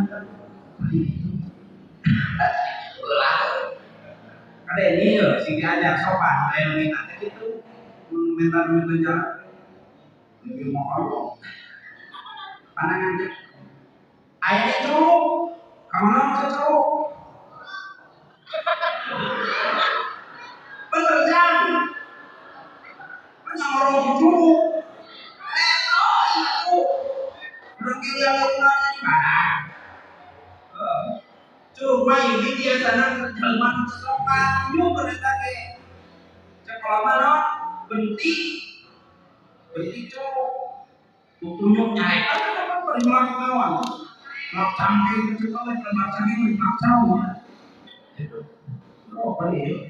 Ada ini ya, sini aja sopan, yang minta gitu, minta jalan, lebih mau apa? Pandangannya, ayah itu, kamu nama cocok, benerjang, banyak orang itu, itu, orang kiri yang lain di mana? Cuma ini dia sana kelemahan sopan, yuk mereka ke sekolah mana? Benti cowok, tunjuk nyari apa perilaku kawan, nak canggih itu kalau nak canggih nak jauh, itu, oh beli,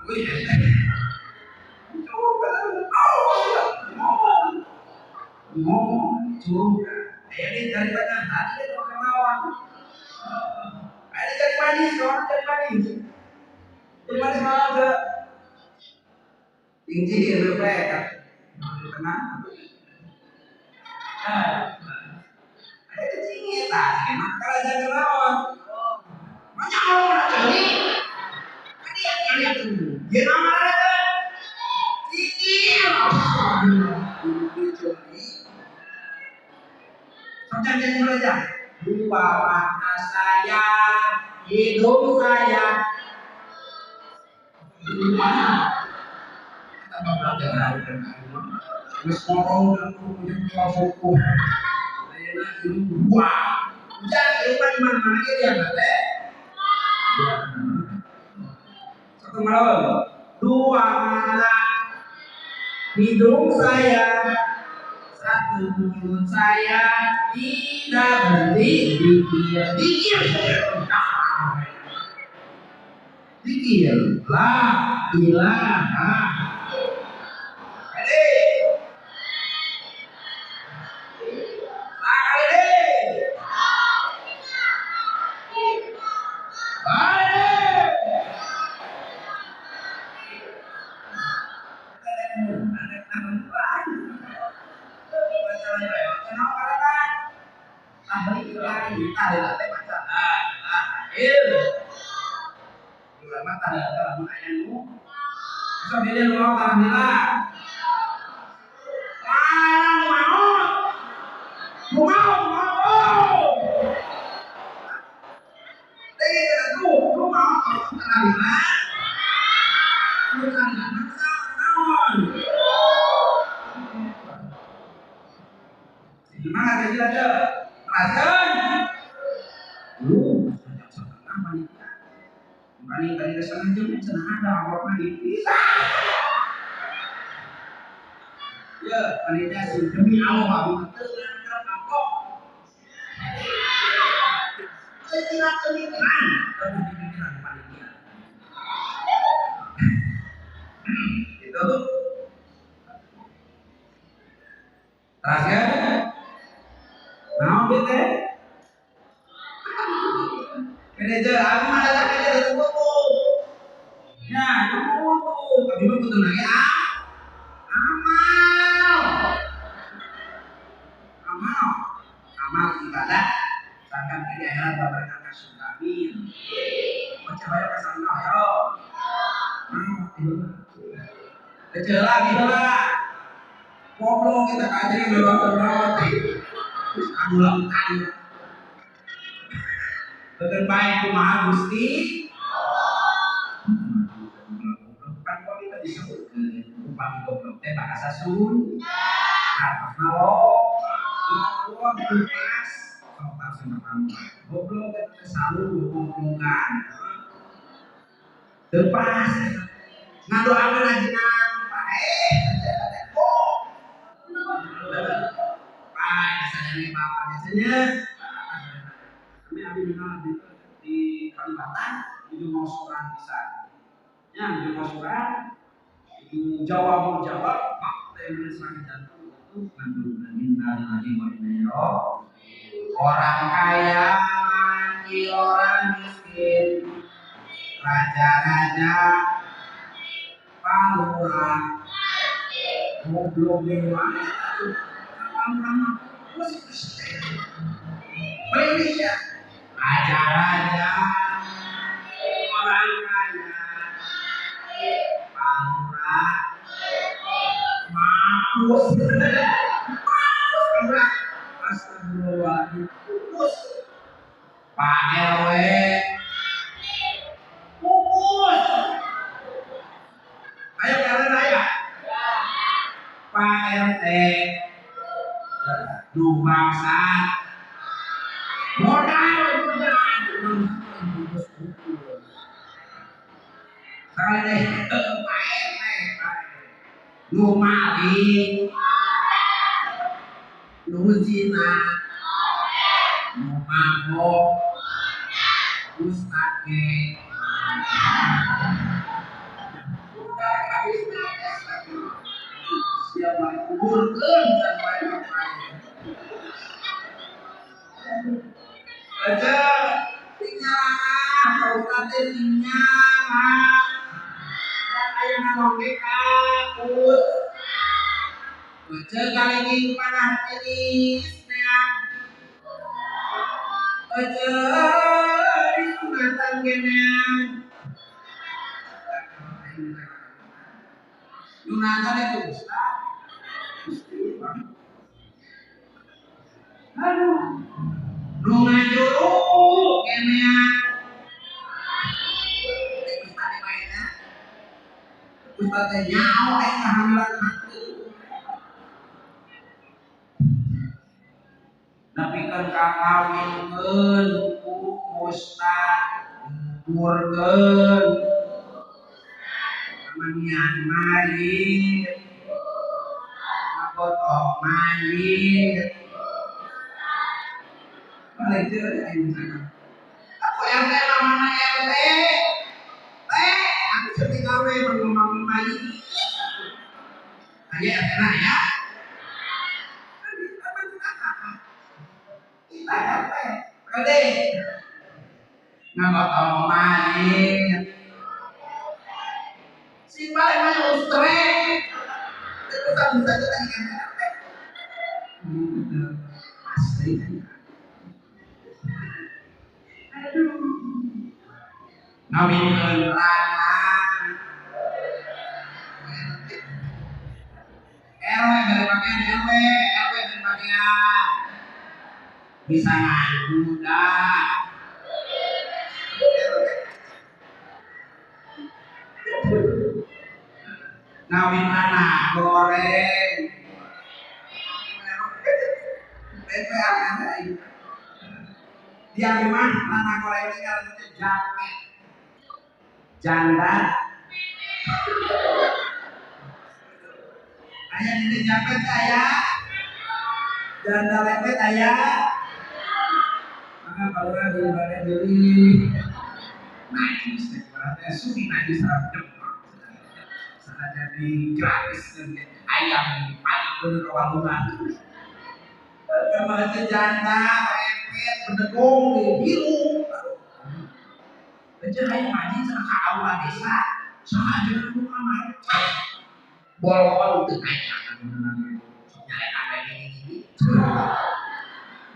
wih, coba, coba, ini dari mana? Tadi itu kawan, ini dari manis, orang dari manis mana ada? Tinggi itu mereka, tenang. Ada tinggi tak? Kalau jangan lawan, banyak orang jadi. Ada yang kalian tunggu. Dia nama ada tinggi. Macam yang belajar. Dua mata saya, hidung saya. Mana? Kita belajar. Meskipun aku punya kelompokku, ayahnya ini dua. Jangan lupa di mana-mana dia boleh. Satu malam, dua mata, hidung saya, satu mulut saya, tidak berpikir, dikir, la ilaha. kita ada macam il ulama tanda dalam ayatmu so dia mau alhamdulillah mau đây là lu mau alhamdulillah bukan naon gimana kira-kira perasaan setengah panitia bukan tadi setengah jam setengah ada awak lagi ya panitia sih demi Allah betul kapok tidak pemikiran panitia itu tuh terakhir mau bete manajer aku ada lagi ada tunggu ya tunggu tapi betul lagi amal ibadah bahkan di akhirat babarakan kasyukamin baca banyak kesanah ya kecil lagi lah goblok kita kajian lewat terus ulang kali betul baik kumaha Gusti kan kok kita disebutkan upami goblok teh bahasa Sun harus nalok gua bekas sama sama goblok itu selalu goblokan lepas ngadoakeun ajeunna biasanya bapak biasanya kami ada di Kalimantan itu mau surat bisa ya itu mau surat itu Jawa Pak Indonesia jantung itu ngandung innalillahi wa inna ilaihi orang kaya mandi orang miskin raja-raja palura goblok dewa Indonesia raja-raja orang kaya palura mampus astagfirullahaladzim Pak RW pupus ayo kalian raya Pak RT bangsa modal sekali lu maling lu zina lu mabok lu sakit siapa yang kuburkan siapa yang aja tinggal kalau kata tinggal dan ayah ngomong us aja kali ini panah jenis aja di sunatan genang sunatan itu Ustaz aduh lu ngajuru kemea Ustaznya nyawa yang kehamilan hati tapi kan kakawinkeun ku Ustaz ngurkeun amanian mayit ngagotong mayit balik deh ayo sana aku RT namanya RT aku sedih gawe mengembang mayit ayo RT nah ya kita RT kade ngagotong mayit si balik mah ustre itu kan bisa jadi RT asli ngawinkeun lanang RW dari bagian RW dari bagian bisa muda ngawin anak goreng dia memang anak goreng ini kalau itu jamet janda ayah ini jamet ayah janda lepet ayah maka kalau ada ibadah diri najis ibaratnya suci najis seragam sana jadi gratis ayam paling berwarungan kalau itu janda lepet berdegong di biru aja ayam ngaji sama ke aula desa sama aja rumah mari bolong untuk ayam nyari ada ini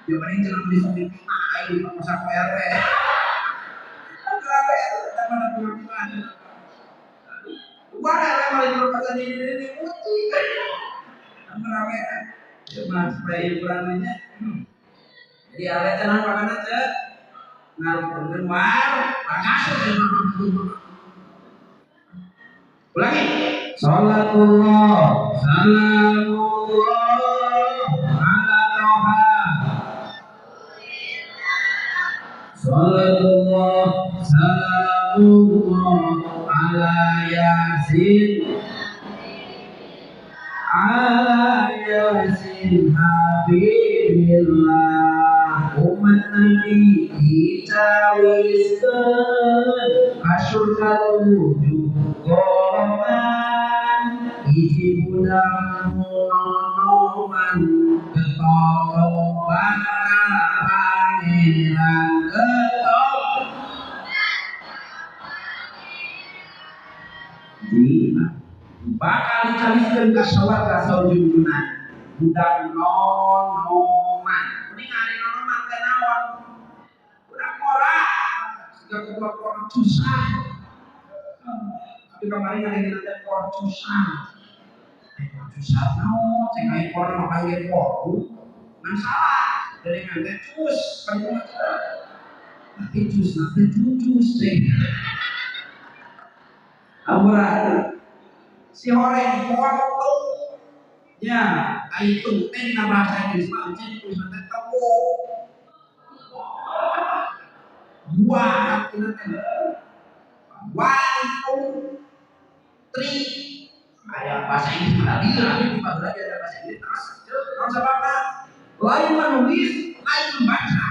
dia mending jangan beli sambil air sama saku RW RW sama ada pengakuan gua RW malah jual pasal ini uci sama RW cuma supaya hiburannya jadi RW tenang makan aja ngaruh pengeluar makasih ulangi salatullah salamullah ala toha salatullah salamullah ala yasin habibillah umat nabi dicawiskeun kasurga tujuh golongan hiji budak nonoman ketokong bakal pangeran ketok di bakal dicawiskeun ka sawarga saujuduna budak nonoman kuning ari nonoman teh naon budak mora siga goblok korcusan tapi kemarin ada yang nanti korcusan korcusan naon cek aya korna panggil koru ngan salah dari nanti cus panggil tapi cus nanti cucus cek amuran si orang foto ya itu teh dina bahasa Inggris mah jadi tulisan temu buah kita teh one two three aya bahasa Inggris mah dia nanti di belajar ada bahasa Inggris terus kalau sabana lain menulis lain membaca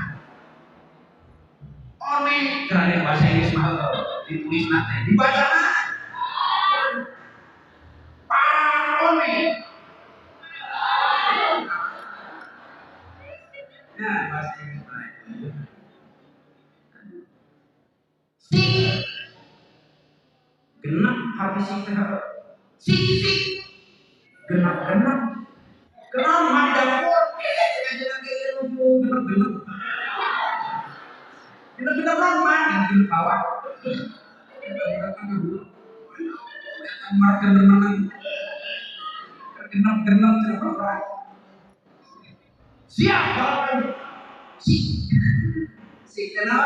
one karena bahasa Inggris mah ditulis nanti dibaca nah bahasa Inggris si genap habis itu si genap mah dapur genap mah genap bawah genap siapa si kenal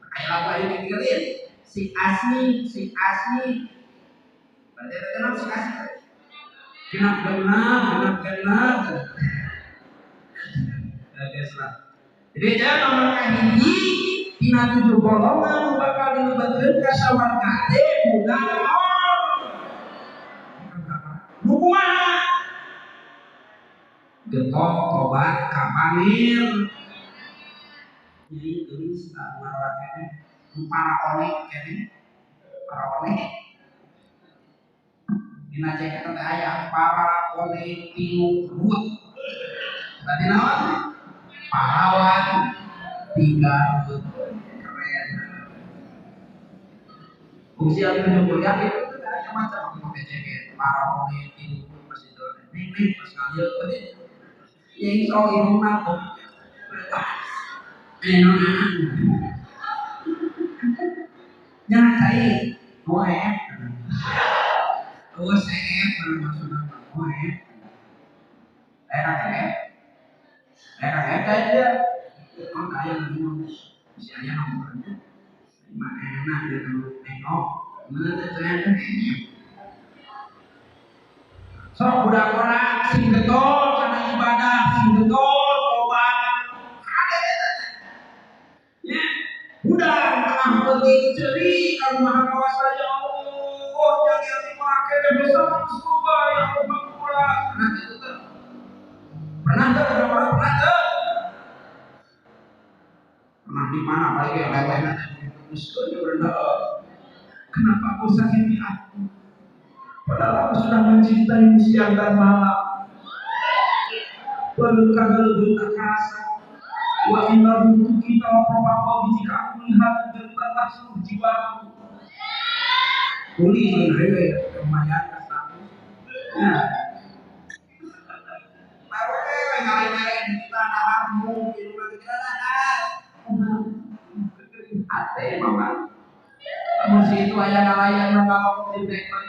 kayak apa yang dipikirin si asli berarti ada kenal si asli genap jadi jangan nomor kahiji tina 7 golongan bakal dilibatkeun ka sawarga teh budak nu kumaha getok tobat ka panir jadi tulis marwah kene para one dina cek teh aya para one tilu ruwet berarti naon pahlawan 3 keren fungsi yang kuliah itu macam cek para one tilu masih ning pas ngalir tadi yang soal ilmu apa Jangan cari OF. OCF maksudnya OF. Enak ya? Enak ya aja. Oh kaya ngomong si ayah ngomongnya. Mana enak dia nengok. Mana ternyata sok budak orang sing getol karena ibadah, sing getol tobat. Ada ya. Budak tengah penting ceri kalau maha kawasa ya Allah, jangan dipakai dan dosa manusia yang berpura. Nanti itu tuh. Pernah tuh ada orang pernah tuh. Pernah di mana paling yang lewatnya musuhnya berdoa. Kenapa kau sakiti aku? Padahal aku sudah mencintaimu siang dan malam. Perlukan lebih terasa. Wa inna buku kita apa jika aku lihat getarlah seluruh jiwaku. Kuli hewe lumayan aku. Ya. Baru nyari-nyari di tanah kamu di rumah kita ate mama. Musik itu ayah nalayan kalau di balik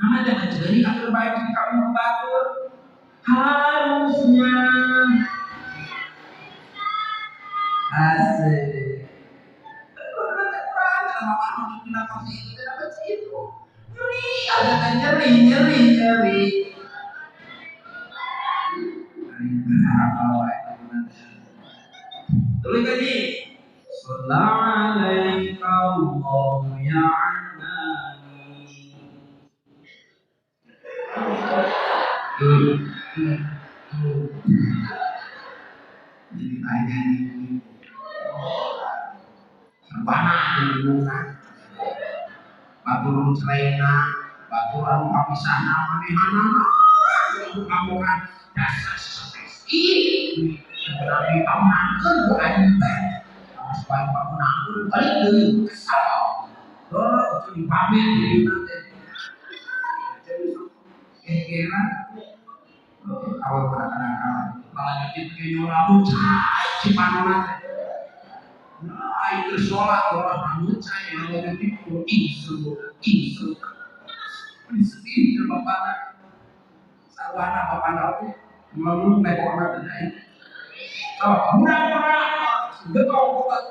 Nama jangan jadi akhir baik jika kamu membangun. Harusnya asik. Kalau ada kurang sama kamu bilang masih itu dapat situ. Nyeri, ada kan nyeri. Tulis tadi. Assalamualaikum ya anani. Jadi tanya ini Sabana dibuka Baturun cerena Baturan papisana manehana kamu kan dasar spesi tapi kamu nangkep bukan supaya kamu nangkep balik dulu kesal itu dipamer di nanti kira-kira awal pada malah nyucip ke nyolabu cai cipanon nah itu sholat orang rambut saya yang lebih itu isu ini sedih ke bapak sawana bapak aku ngomong naik orang tadi oh budak-budak betul budak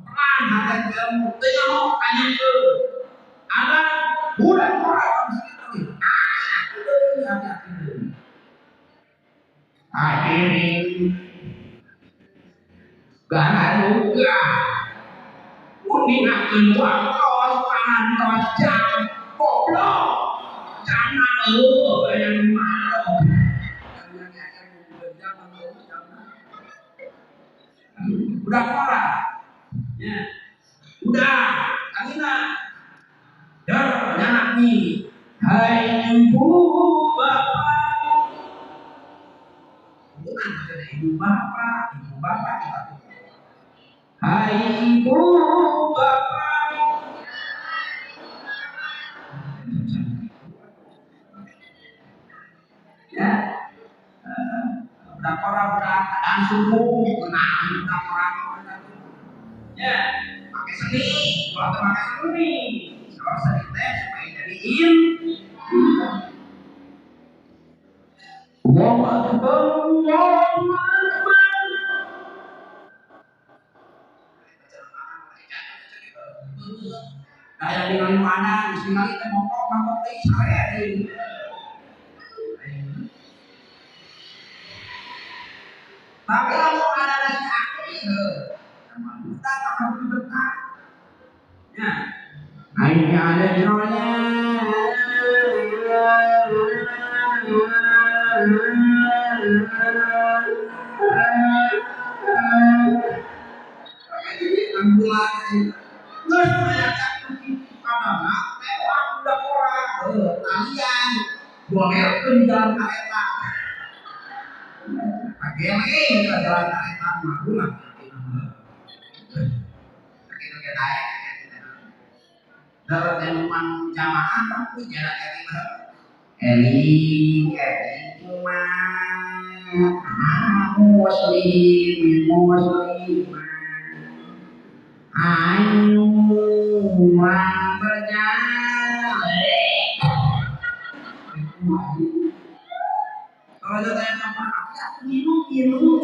pelan ada ilmu tanya mau tanya ke ada budak-budak segitu akhirnya gak juga kuningakan wakos panas jam goblok jangan yang malu udah ora ya udah kanina ya anak nih hai ibu bapak bukan ada ibu bapak kita hai ibu bapak ya udah keadaan subuh udah orang ya pakai seni kalau pakai seni kalau seni teh supaya jadiin Allahu Akbar Allahu Akbar kayak di mana bismillah kita mongkok teh saya ini tapi kalau ada nasi aku itu sama kita akan berdekat ya ini ada nyonya ambulan terus merayakan karena mewah udah orang kalian boleh ke jalan kereta lagi ke jalan kereta malulah kita naik dalam temuan jamaah tapi jalan kereta Eli muslim Ayo berjalan. Kalau ada tanya sama aku, minum.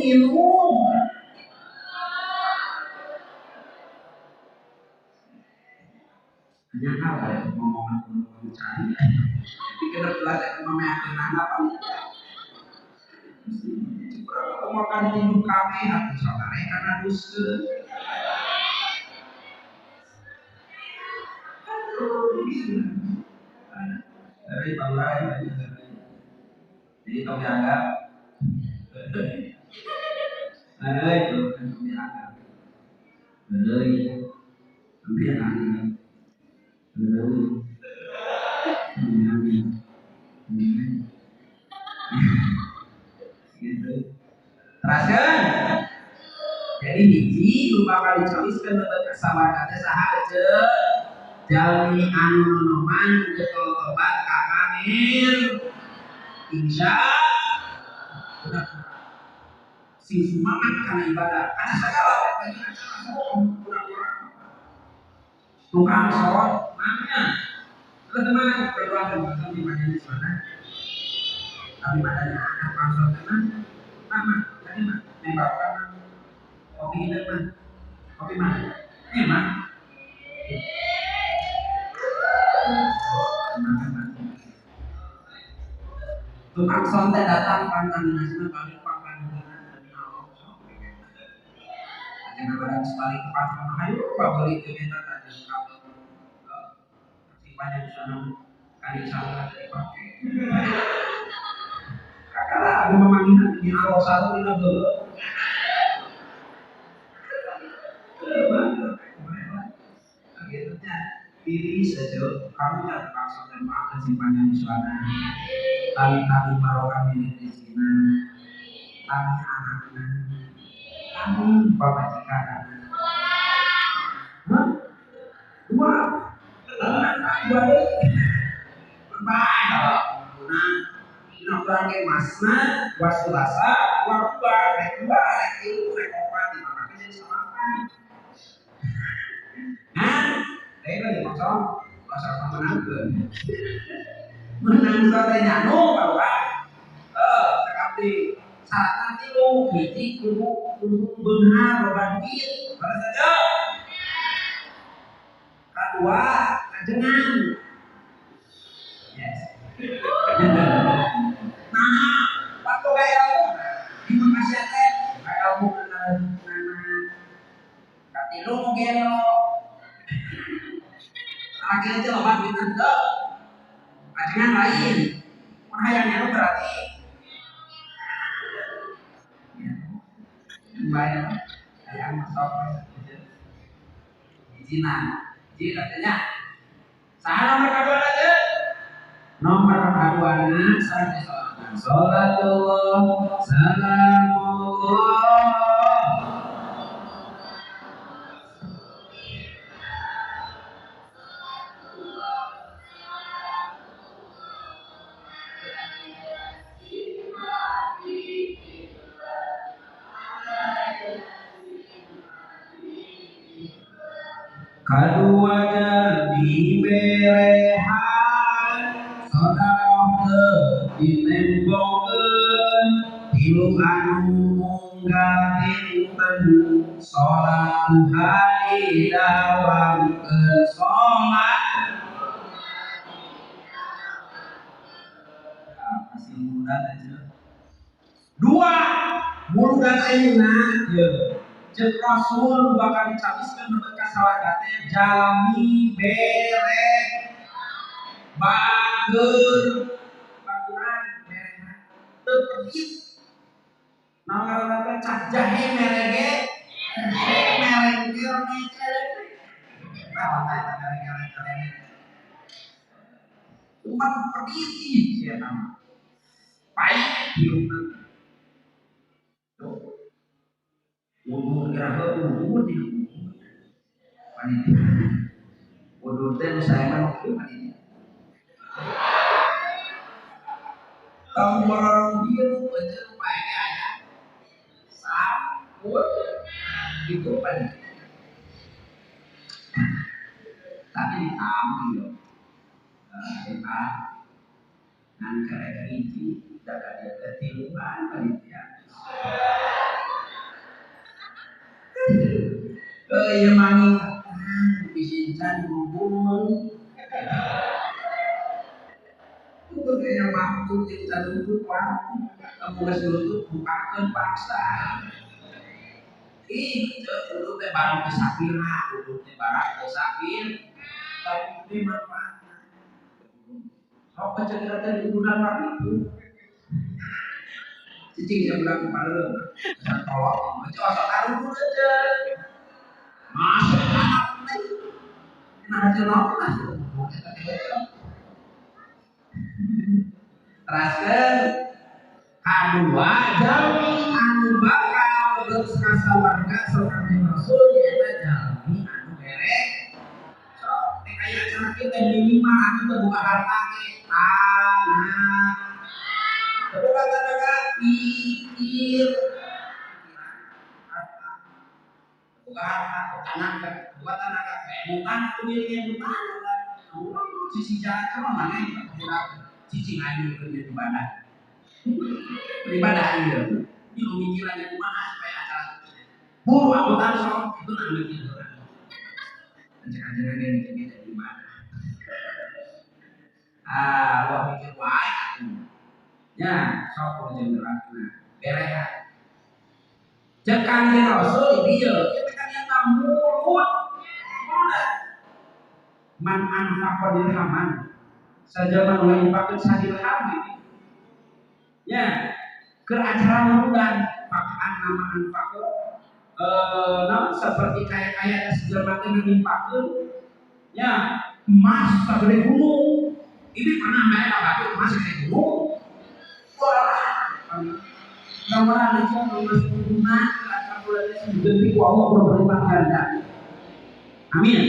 Hanya apa ya ngomongan cari. Tapi kita belajar mama yang kenal apa? Kalau makan tinju kami, aku saudara karena dusta. Dari bawah jadi kau dianggap, ada itu kan kau dianggap, ada tapi yang aneh, gitu. Teraskan. Jadi hiji lupa kali coliskan tetap kesabarannya sahaja. Jalmi anu nonoman getol tobat kakamil. Insya Allah si semangat karena ibadah. Karena segala tukang sholat namanya. Teman-teman berdoa dan di majelis mana? Tapi padanya anak bangsa teman nama tadi mah nembak kan kopi ini mah kopi mah emang tukang sonte datang pantang nasibnya paling papan dari Allah jangan pada sekali ke pasar ayo pak beli itu minta tadi kalau simpannya di sana kali salah dipakai karena ada memanggil di Allah satu ini belum akhirnya pilih saja kamu yang terpaksa dan makan simpannya di sana tali-tali barokah milik rezekinya tali anaknya tali bapak cikana dua dua berbahaya kalau nah kurang ke masna wasulasa warba rekba itu rekopa di mana bisa disamakan nah saya lagi kosong pasal pemenang ke menang soalnya no bahwa sekali saat nanti lo hiji kudu benar berbanding pada saja kedua kajengan yes nah waktu kayak aku terima kasih teh kayak aku nana tapi lu mau gelo akhirnya aja lebat kita tuh kajengan lain mana yang lu berarti bayar yang masuk izinan izin katanya saya nomor kedua aja nomor keduanya saya Salatullah salamullah kaduanya diberehan saudara dinembongkeun tilu anu munggah dinten salat hari dawamkeun salat masih muda aja dua muludan ayeuna ya jeung Rasul bakal dicabiskeun berkat sawagatnya jalmi bereh bageun baguran bereh teu pergit nalarana cah jahe merege merege nah merege umat pergit sia nama baik hirup wudu kira wudu di panitia wudu teh saya kan waktu panitia tahun orang dia baca rupanya ada sabut itu panitia diambil. Kita nan kerek hiji jaga dia ketiluan panitia. Iya mani bisincan ngomong. Itu kayak waktu kita duduk kamu nggak duduk bukakan paksa. Itu dulu teh barang kesakira, dulu teh barang kesakir, tapi ini manfaatnya. Sok kecil teh udah itu. Cicing yang bilang kepala, saya tolong, coba taruh dulu aja. Masuk anak ini, nah hasil apa? Teraskan kedua jalmi anu bakal terus kasa warga serta rasul yaitu jalmi anu berek so kayak acara kita minimal anu terbuka harta tanah terbuka tenaga pikir terbuka harta buat tenaga bukan pemiliknya bukan sisi jalan sama mana yang cicing aja kerja ibadah beribadah iya ini pemikirannya kumaha supaya acara buru aku tahu soal itu namanya gitu kan acara-acara dia bikin jadi ibadah lo pikir wae aku ya sok kerja neraka berehan cek kanjeng Rasul dia kita kan yang mulut man anfaqa dirhaman saja man wa'ifakin sadirham ya ke acara mudah pakaan nama anfaqa seperti kayak sejarah yang mengimpakan ya emas segede gunung ini pernah main apa emas segede gunung wah gambaran itu emas guna acara bulannya sebenarnya ku Allah berlipat ganda amin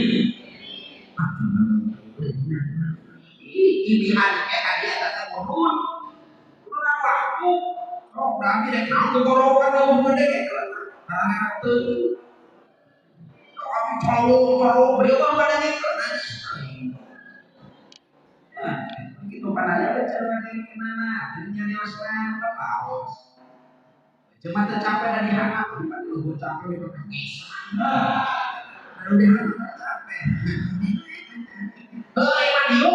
ini hadiah datang mohon kurang waktu oh berarti dek mau kegorokan lo mendek karena itu kami cowok berikan padanya nah itu padanya berjalan dari kemana akhirnya dia selang terpaus cuma tercapai dari hak bukan lu capek itu lalu dia capek Mario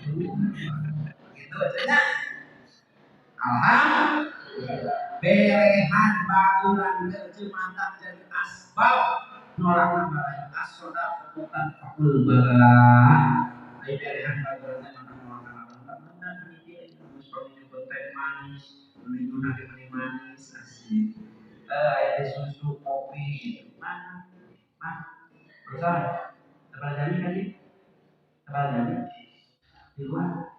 gitu aja alhamdulillah berehan bangunan berjumatan jadi asbab nolak namanya asoda bukan fakul balah berehan bangunan nolak namanya ini musuhnya berteh manis melindungi dari manis asli ada susu kopi mana besar tebal jani tadi tebal jani di luar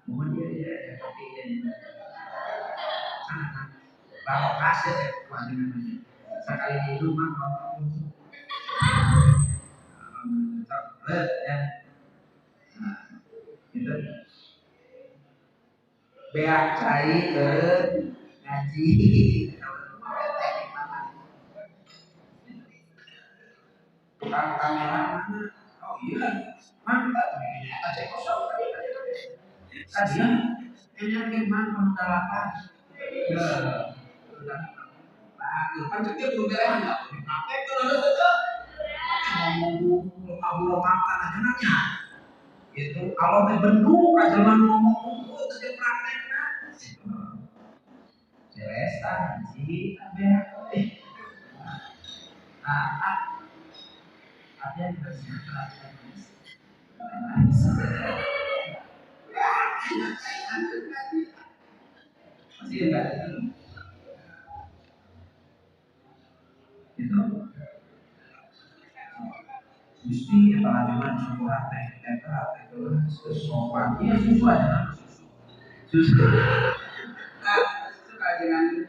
mohon dia kopi dan bawa kasih kewajibannya sekali di rumah kalau ya itu beak cai ke ngaji tukang kamera mana oh iya mantap aja kosong tadi energi mana mendalakan kan dia belum berehan nggak pakai itu lalu saja ngomong abu makan aja nanya itu kalau berbendung aja ngomong itu dia prakteknya jelaskan sih ada yang bersinar masih enggak itu mesti apalagi suku hati itu sopan iya susu aja susu suka dengan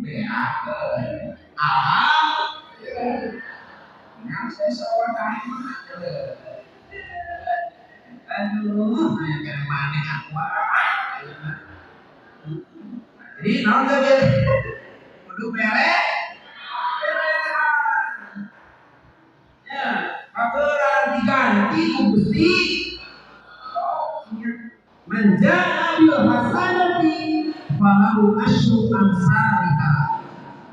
beak yang saya sopan aduh yang mana aku jadi nanti kudu beres jadi Gusti menjadi hasanati falahu asyru amsalha.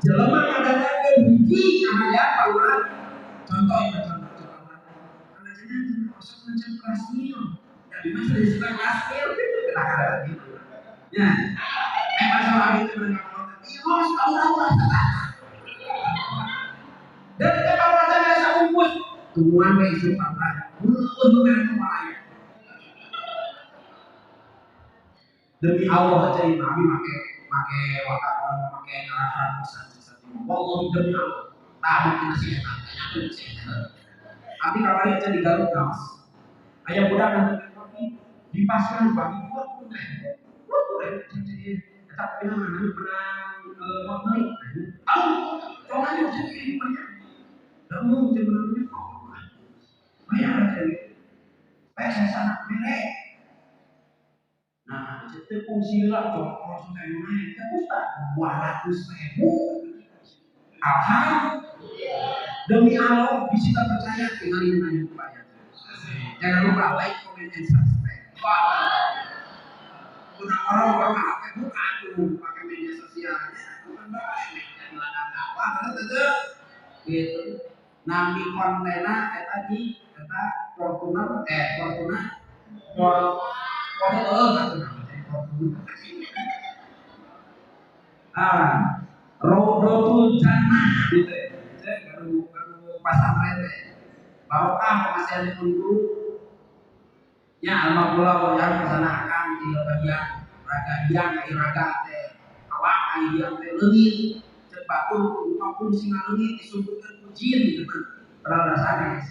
Jelema kadang-kadang hiji kahayang paurang. Contoh ya contoh. Anaknya masuk macam kelas nil. Tapi masih di sekolah kelas nil. Kadang-kadang gitu. Ya. Masalah itu mendengar Iwas tahu dan kita baca biasa umpus tuan isu apa demi Allah aja ini nabi make wakafon make arahan satu Allah demi Allah tahu kita sih tapi kapan aja di Garut mas ayam budak nanti dipaskan bagi buat tapi namanya benang waktu tahu soalnya jadi banyak kamu sebenarnya bayar aja saya sangat milik. Nah, itu fungsi lah kalau sudah naik terus tak 200.000. Alhamdulillah. Demi Allah bisa percaya tinggal ini nanya bayar. Jangan lupa like, comment, and subscribe. Udah orang pakai bukan tuh pakai media sosialnya, bukan baik dan ladang apa terus gitu. Nami kontennya tadi kata Fortuner Rodotul Jannah gitu ya. Saya baru pasang rete. Bahwa masih ada tunggu ya alhamdulillah yang kesana akan di bagian raga yang raga teh awak yang teh leungit cek batur maupun singa leungit disebutkan pujian gitu kan. Padahal dasarnya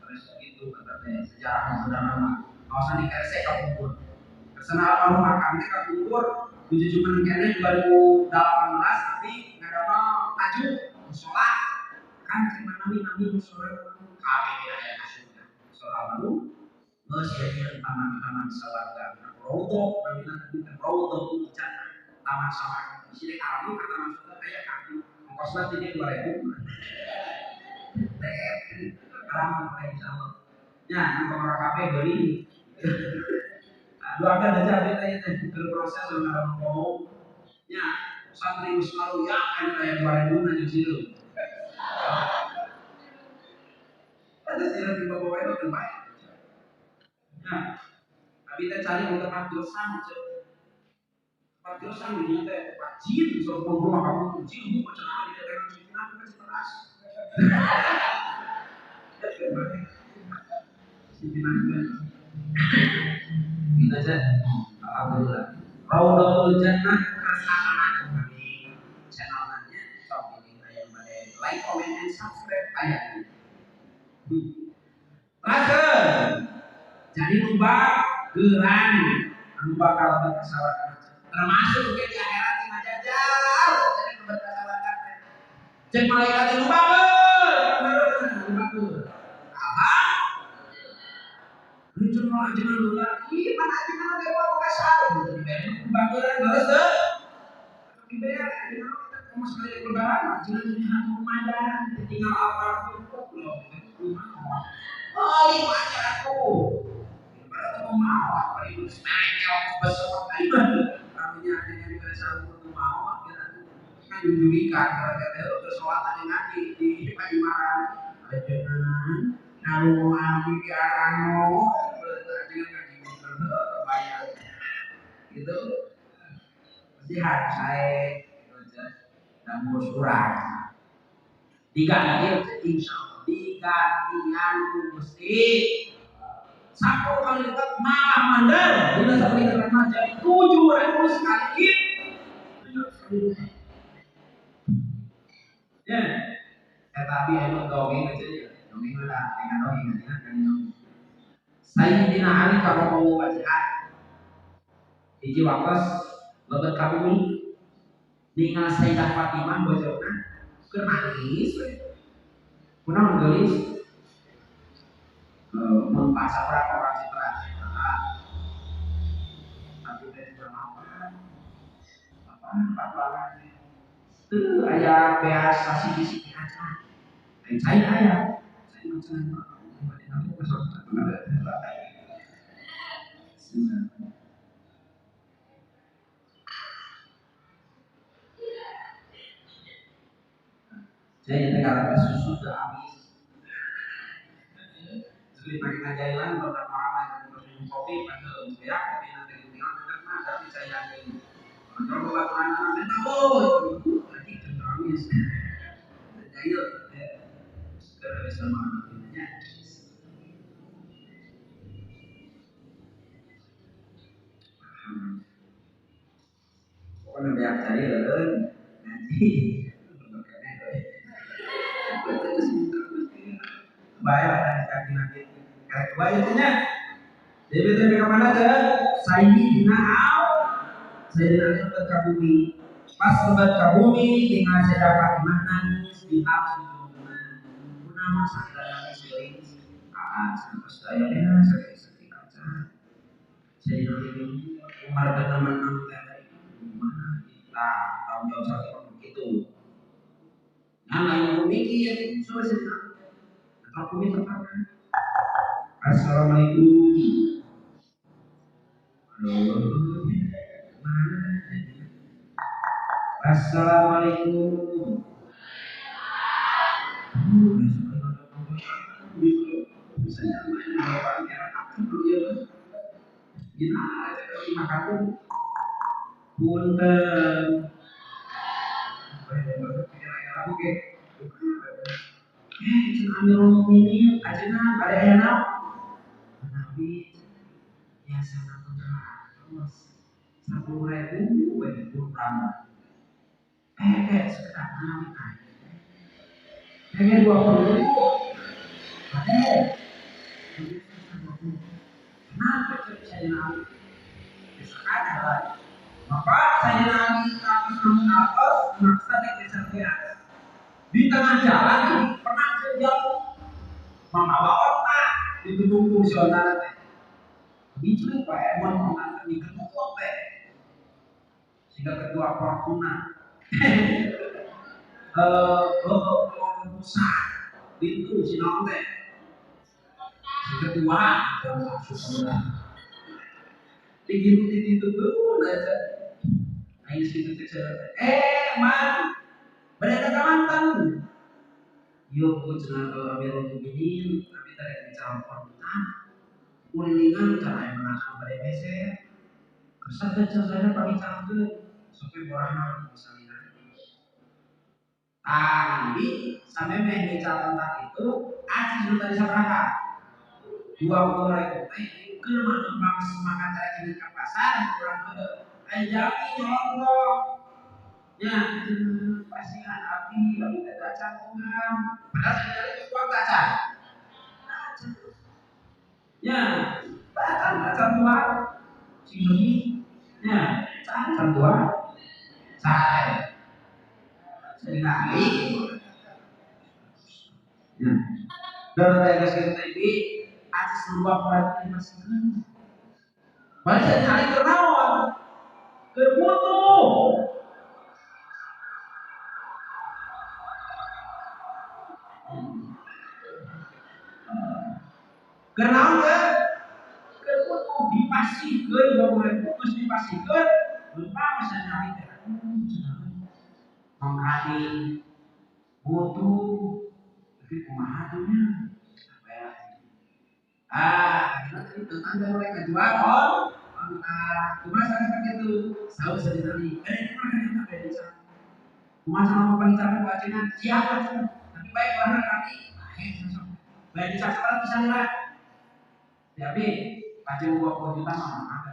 terus gitu kata teh sejarah sederhana kawasan di Keresek Kapungkur. Kesana almarhum makam teh Kapungkur 7 Juni kene 2018 tapi nggak ada maju musola kan cuma nami musola kami tidak ada hasilnya musola baru sediakan taman-taman sawarga rodo nanti rodo hujan taman sawarga di sini kami kata maksudnya kayak kami ongkosnya ini 2.000 alam lain sama ya orang kafe beli doakan aja kita yang berproses dalam ngomong ya santri selalu ya kan kayak 2.000 nanya silu ada silu di bawah itu terbaik nah tapi kita cari untuk faktor sang faktor sang ini kita wajib soal rumah kamu wajib bu macam apa dia dengan sini aku kasih keras kita aja alhamdulillah Raudhatul Jannah bersama kami channelnya top ini kayak like comment and subscribe ayat ini terakhir jadi lubang geran anu bakal berkesalahan termasuk mungkin di akhirat yang jajar jadi berkesalahan cek malaikat itu lubang apa ini cuma aja dulu lagi mana aja mana dia mau kasar lubang geran terus deh dibayar kita mau sekali lebaran jangan jadi hantu pemandangan tinggal awal itu belum oh lima aja aku mau apa itu naik besar tadi namanya ada yang besar untuk mau kan menjurikan gara-gara kesuatan yang ngaji di Pajimaran ada jenengan nalu ngaji di arano dengan ngaji kebayang gitu lihat saya dan surat diganti insya Allah diganti yang Gusti 10 kali lipat malah mandar bila sekali karena jadi 7.000 sekali ya tetapi itu dongeng aja ya dongeng lah dengan dongeng dengan dongeng Sayyidina Ali kalau mau wajah hiji waktu lebat kami dengan Sayyidah Fatimah bojona keur nangis kunaon geulis mun pasaprak orang citra tapi teh apa tuh aya beas sasi bisi aja saya aya saya macam Aku kesana saya jadi kata susu sudah habis. Jadi pakai ngajailan beberapa orang yang minum kopi pada ya kopi nanti tinggal karena tapi saya yang kalau buat anak nanti tahu jadi kenamis. Jadi karena bisa maknanya. Pokoknya biar cari nanti bayar nanti nanti kayak bayarnya. Jadi kita ke mana ke? Sayyidina Sayyidina Umar ke bumi. Pas Umar ke bumi dengan sedapat nangis di hati nama saya nangis sering. Sampai saya sakit aja. Sayyidina Umar dan teman-teman mana kita tahu jauh sakit begitu. Nah, yang mikir sudah sedang. Aku minta Assalamualaikum. Assalamualaikum. Punten. Oke. Amirul Mukminin ajena ada enak. Nabi biasa terus 10.000 bagi kurang. Sekarang pengen 20.000. Kenapa saya nabi? Sekarang maka saya nabi namun atas maksa keserpian. Di tengah jalan pernah terjatuh mama bapak tak ditunggu fungsional. Bicara Pak Emon mengatakan di ketua P sehingga ketua Fortuna pusat itu si nonte si ketua digirutin itu tuh aja ayo situ kecil man berada kawantan yuk jangan kalau Amirul Mukminin tapi tadi bicara Fortuna kulilingan cara yang menakam pada meser kesan saya pakai canggih sampai borana misalnya nanti sampai bicara tentang itu aci sudah bisa berangkat 20.000 ke mana makan lagi ke pasar kurang ada ajakin nyolong ya pasti api tidak cantungan padahal saya itu kuat kaca ya bahkan Tuhan sini ya cantungan Tuhan saya sekali ya dan saya sendiri atas lupa perhatian masih banyak cari kenawan berfoto kenawan berfoto dipastikan bahwa fokus dipastikan lupa bisa nyari mengkali butuh tapi pemahamannya itu tanda mereka jual cuma seperti itu tahu sendiri mana ada di sana cuma sama pengicara wajinan siapa tapi baik orang kami baik di sana bisa nggak tapi pajak 20 juta mana ada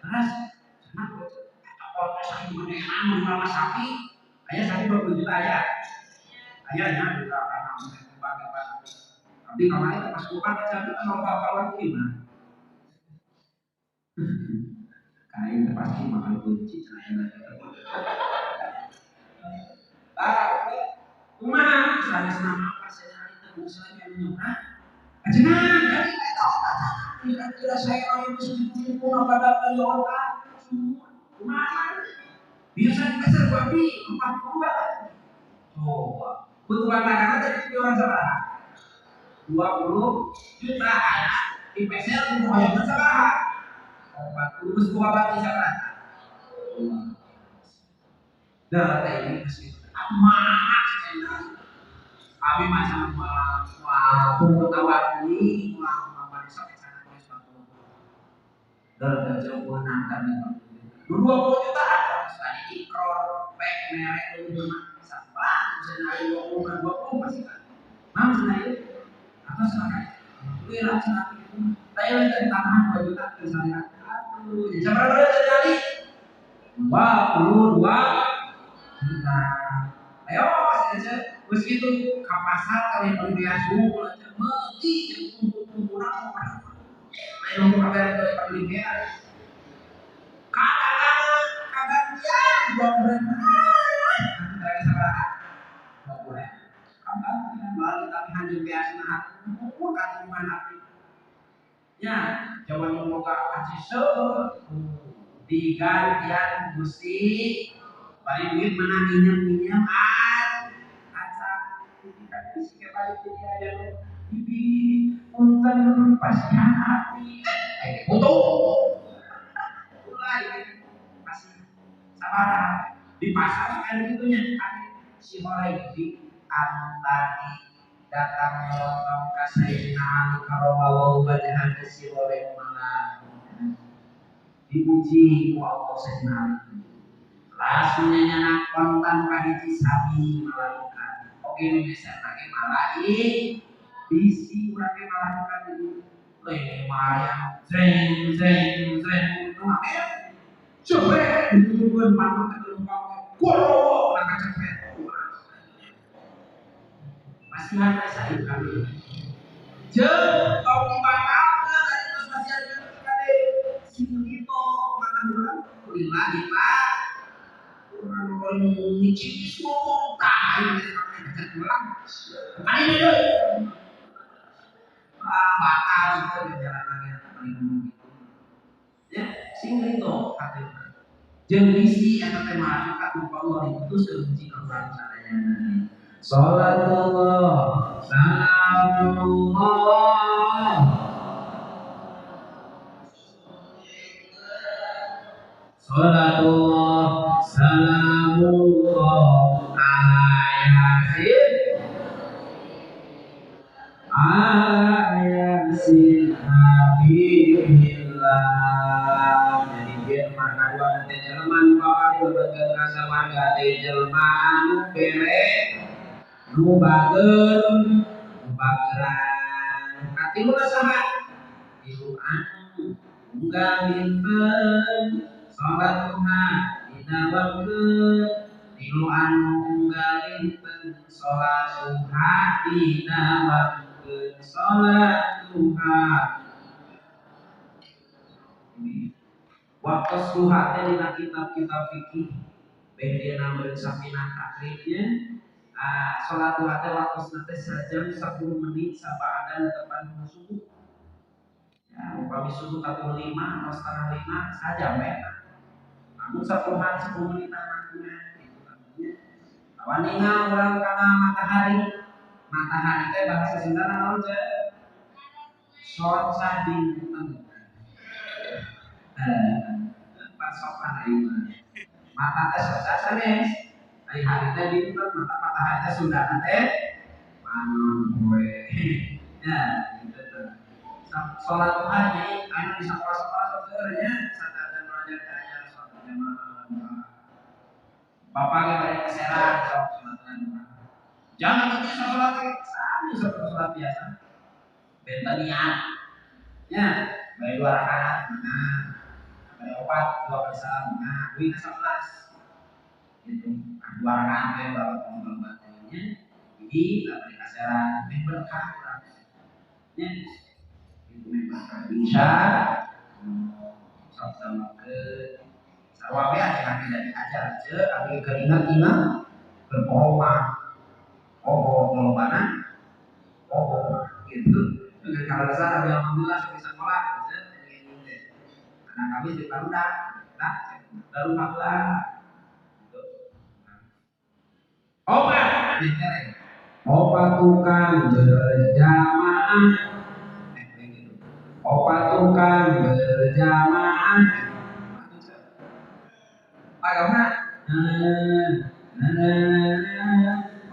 terus apa sakit mana mama sapi ayah sapi 20 juta ayah ayahnya juga karena tapi kalau itu pas bukan aja kita mau kawan gimana kain pasti makan kunci rumah saya senang apa saya hari itu saya yang menyukai jangan jadi tidak tidak saya orang itu pun apa dapat orang rumah biasa dikasih babi 42 coba butuh anak-anak dari orang salah 20 juta anak di peser untuk hoyong sabaraha 40 geus buka bati sabaraha dah teh ini geus mana cenah kami macam pungut awal ini mau besok sana geus dah jauh nangkan itu 20 juta tadi ikrar pek merek itu mah sampah bisa 20 masih kan mam senai atau senai wira senai saya dari tangan 2 juta ke saya aduh jadi berapa terjadi 22 juta ayo masih aja terus gitu ke pasar kali beli biasa aja mati yang kumpul-kumpulan ayo pakai beli biasa kagak dia dua bulan dari sana dua bulan kagak dia balik tapi hanya biasa nah bukan gimana ya jaman moga aji digantian gusti bari duit mana minjem aca kan bisi ke balik dia aja bibi punten pasihan hati butuh mulai masih sabar di pasar kan gitunya si mulai di tadi datang nyelonong ke Sayyidina Ali karamallahu wajhahu si oleh malah dipuji ku Allah Sayyidina Ali langsungnya nyanak kontan kahiji sami melakukan oke Indonesia lagi malai bisi urang melakukan ini malah yang zeng itu apa cepet ditutupkan mama kegelumpang golo langkah cepet masih ada saya kali jeng kau dibakar dari terus masih ada kali situ itu makan orang lila pak orang orang ngicip semua tahu kayak pulang kali ini deh bakal itu jalan lagi paling ngomong gitu ya sing itu katanya jeung bisi eta teh mah lupa Allah diutus ke uji Quran sadaya salatullah salamullah salatullah salamullah ala yasin habibillah jadi biar maka dua teh jelmaan bakal dibekeun ka sawarga teh jelema anu bere nu bageran katilu saha ilu anu unggal dinten salat duha dina wektu ilu anu unggal dinten salat duha dina wektu salat duha waktu duha teh dina kitab-kitab fikih bae namanya Safinah takribnya salat duha teh waktu teh sajam 10 menit sabaraha depan subuh ya upami subuh 45 atau setengah 5 sajam eta namun 10 menit anaknya gitu namanya awan ningal urang kana matahari teh bahasa Sunda naon teh short sadinten pasokan ayeuna mata teh sosa sanes ai hari teh dinten mata matahari teh Sunda teh panon poe ya gitu tuh salat duha nya anu di sekolah-sekolah sebenarnya sadaya belajar kaya salat jamaah bapak ge bari keseran sok salat duha jangan nanti salat sami salat biasa benten niat ya bae 2 rakaat nah bae 4 2 kali salam nah duit 11 gitu 2 rakaat bae berapa tongkol batunya jadi bari keseran teh berkah urang nya itu memang bisa sok sama ke sawabe ada tidak diajar aja tapi keringat-ingat berbohong oh ngelobana oh gitu dengan kalau saya tapi alhamdulillah saya bisa sekolah anak kami di Garuda nah baru maklum obat obat tukang berjamaah berjamaah. Opat tukang berjamaah. Agama.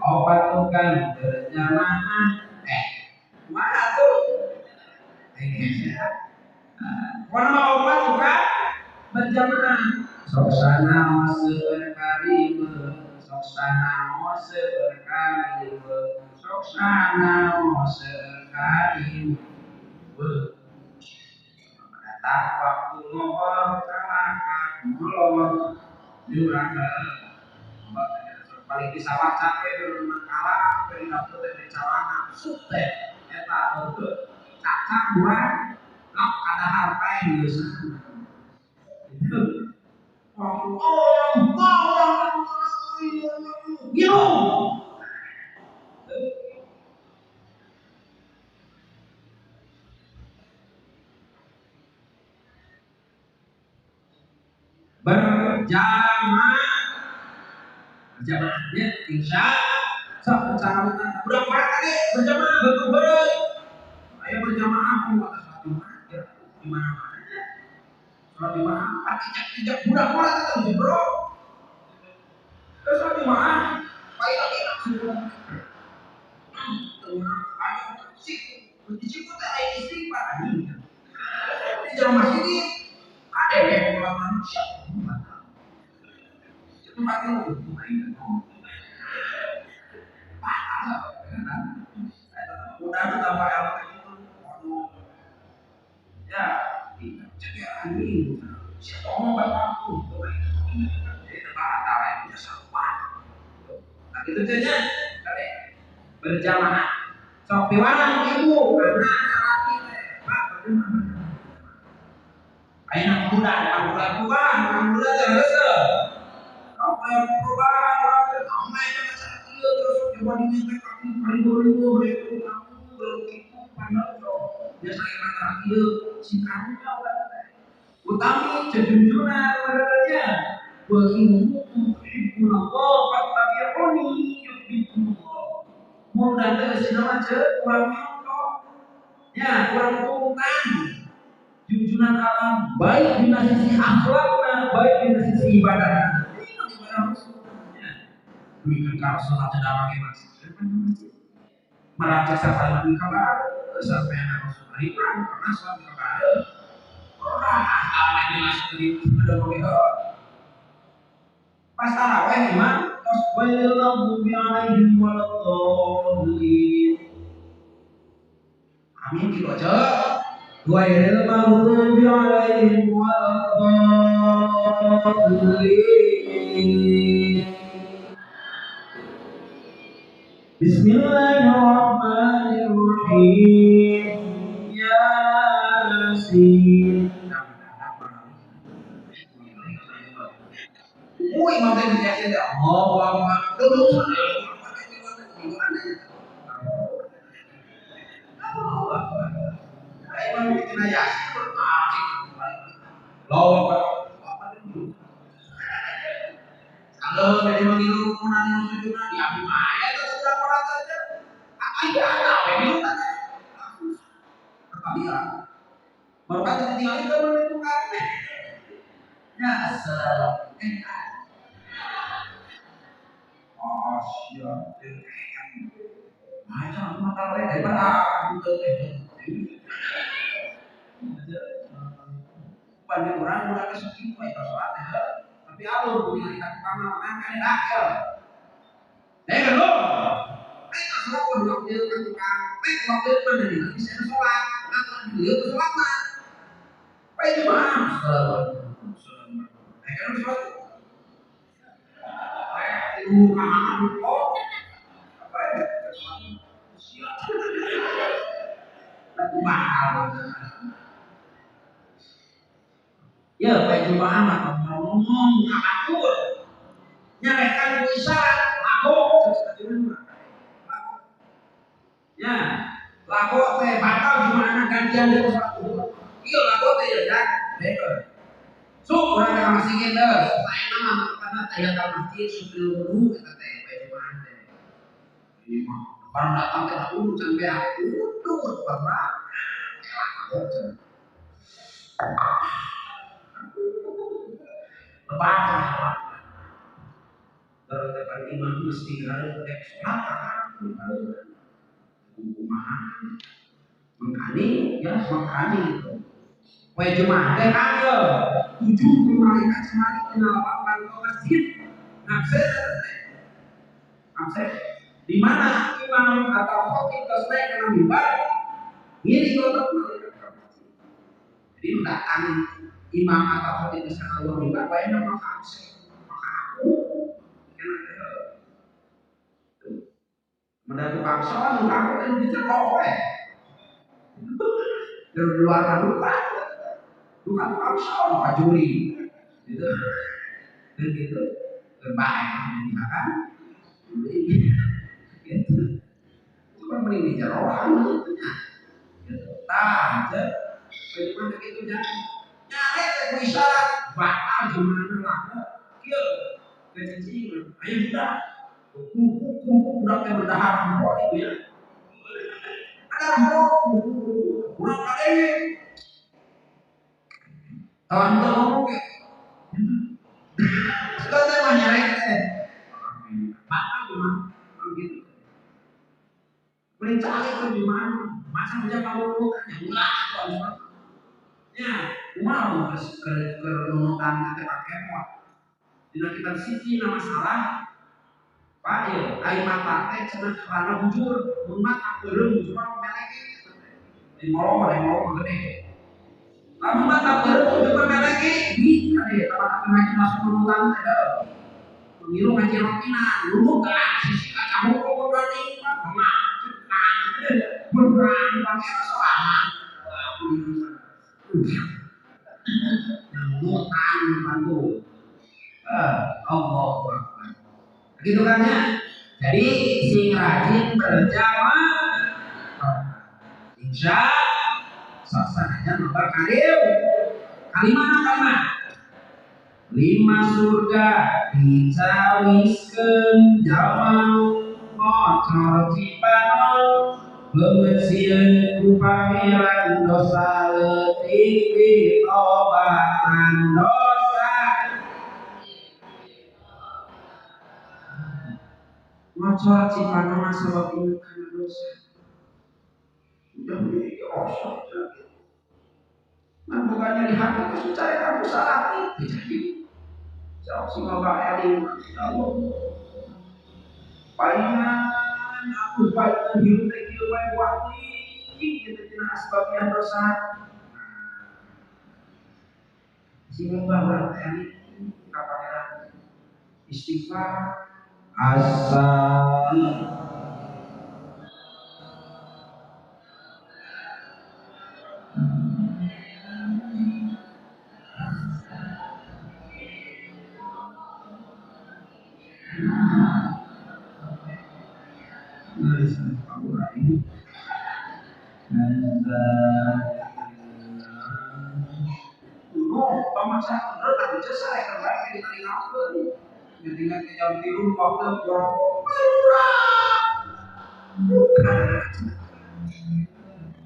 Opat tukang berjamaah. Mana tuh? Mana opat tukang berjamaah. Soksana seberkali soksana seberkali soksana seberkali datang waktu ngobrol kalahkan mulor juraga paling disawat capek berenang kalah dari dapur dari cawangan sukses eta untuk cacak buat lok ada harta yang biasa itu berjamaahnya insya sok cara udah pernah tadi berjamaah betul betul ayo berjamaah mau atas satu aja di mana mana kalau di mana tidak budak budak itu bro terus di mana baik lagi langsung ayo sih disebut ada istighfar ini di dalam masjid ini ada yang manusia itu mati lu udah tambah apa itu ya cegah ini siapa ngomong bapakku jadi tempat tawa yang bisa sampah nah itu saja berjamaah sok piwanan ibu anak laki pak bagaimana anak muda anak muda terus apa yang perubahan ramai macam dia terus coba diminta kaki ribu-ribu biasa kata dia si karunya utami sejujurnya padanya begitu ibu fattabi'uni yuhibbukumullah mau datang ke sini aja kurang ya kurang turutan junjungan alam baik di sisi akhlaknya baik di sisi ibadah berikan karso saja dalam masjid merancang sampai lebih kabar sampai anak Rasul Ibrahim pernah sampai kabar apa ini masih ada begitu pas taraweh imam tasbihillahu bi'alaihim waladhdallin amin gitu aja ghairil maghdubi 'alaihim waladhdallin Bismillahirrahmanirrahim Yasin imam tadi Yasin ya Allah dulu imam bikin Yasin loh kalau dari mengilu rukunan sujudnya diambil ayat atau berapa saja ayat apa ini perkalian berkat ditinggal itu menentukan ya assalamualaikum siap macam mata lain daripada banyak orang udah kesukin baik sholatnya tapi alur bunyi kita pertama makan kan dakil kan lo kita semua kedua dia kan tukang waktu itu mana nih bisa sholat nggak dia sholat mah baik cuma kan sholat itu mahal kok apa ya siap mahal ya baik cuma amat ngomong aku nyarekan bisa aku ya lagu teh batal gimana gantian dari satu iya lagu teh ya dak betul so orang yang masih kita saya nama karena tahiyat masjid sebelum wudu kita teh baik gimana teh ini mah Orang datang ke aku sampai aku tuh pernah lepas terdapat imam mesti harus teks mengkani ya mengkani itu. Wae jemaah teh kagel 70 malaikat semari kenal papan ke masjid. Ngakses akses di mana imam atau khotib terus naik ke mimbar ini untuk malaikat ke masjid. Jadi mendatangi imam atau khotib ke sana mimbar wae nama akses. Maka aku mendapat paksa muka aku kan dicelok wae. Dari luar lupa bukan paksa muka juri gitu dan gitu terbaik dimakan gitu cuma mending dijerokan gitu aja bagaimana gitu jangan nyari aku isyarat bakal gimana lah kieu kecencingan ayo sudah kuku budak yang berdahar itu ya ada budak ada tahun itu ngomong kayak sekarang mah nyarek teh bakal gimana gitu mencari itu gimana masa aja kamu tanya ulah aku ya mau ke nunutan kita pakai mau tidak kita sisi nama salah pak ya air mata teh cenah karena bujur umat aku belum bujur mau meleki di mau gede lalu mata belum bujur meleki bisa deh kalau ngaji masuk nunutan teh mengiru ngaji rotina nunutan sisi kamu kok berani berani pakai soal nunutan bantu Allah Akbar gitu kan ya jadi sing rajin berjamaah insya sasananya nomor kalimat 5 surga dicawiskeun jalma ngocor cipanon beungsieun ku pangeran dosa leutik ditobatan dosa ngocor cipanon sebab ini karena dosa udah memiliki rasa nah bukannya di hati itu cari kamu salah itu jadi jauh sih ngobak eling Allah palingan aku baik hidup lagi wae wali kita kena asbabnya dosa sehingga bahwa eling kapan istighfar asal pemasaran bener tapi jasa yang baik di telinga aku ketika jam tidur waktu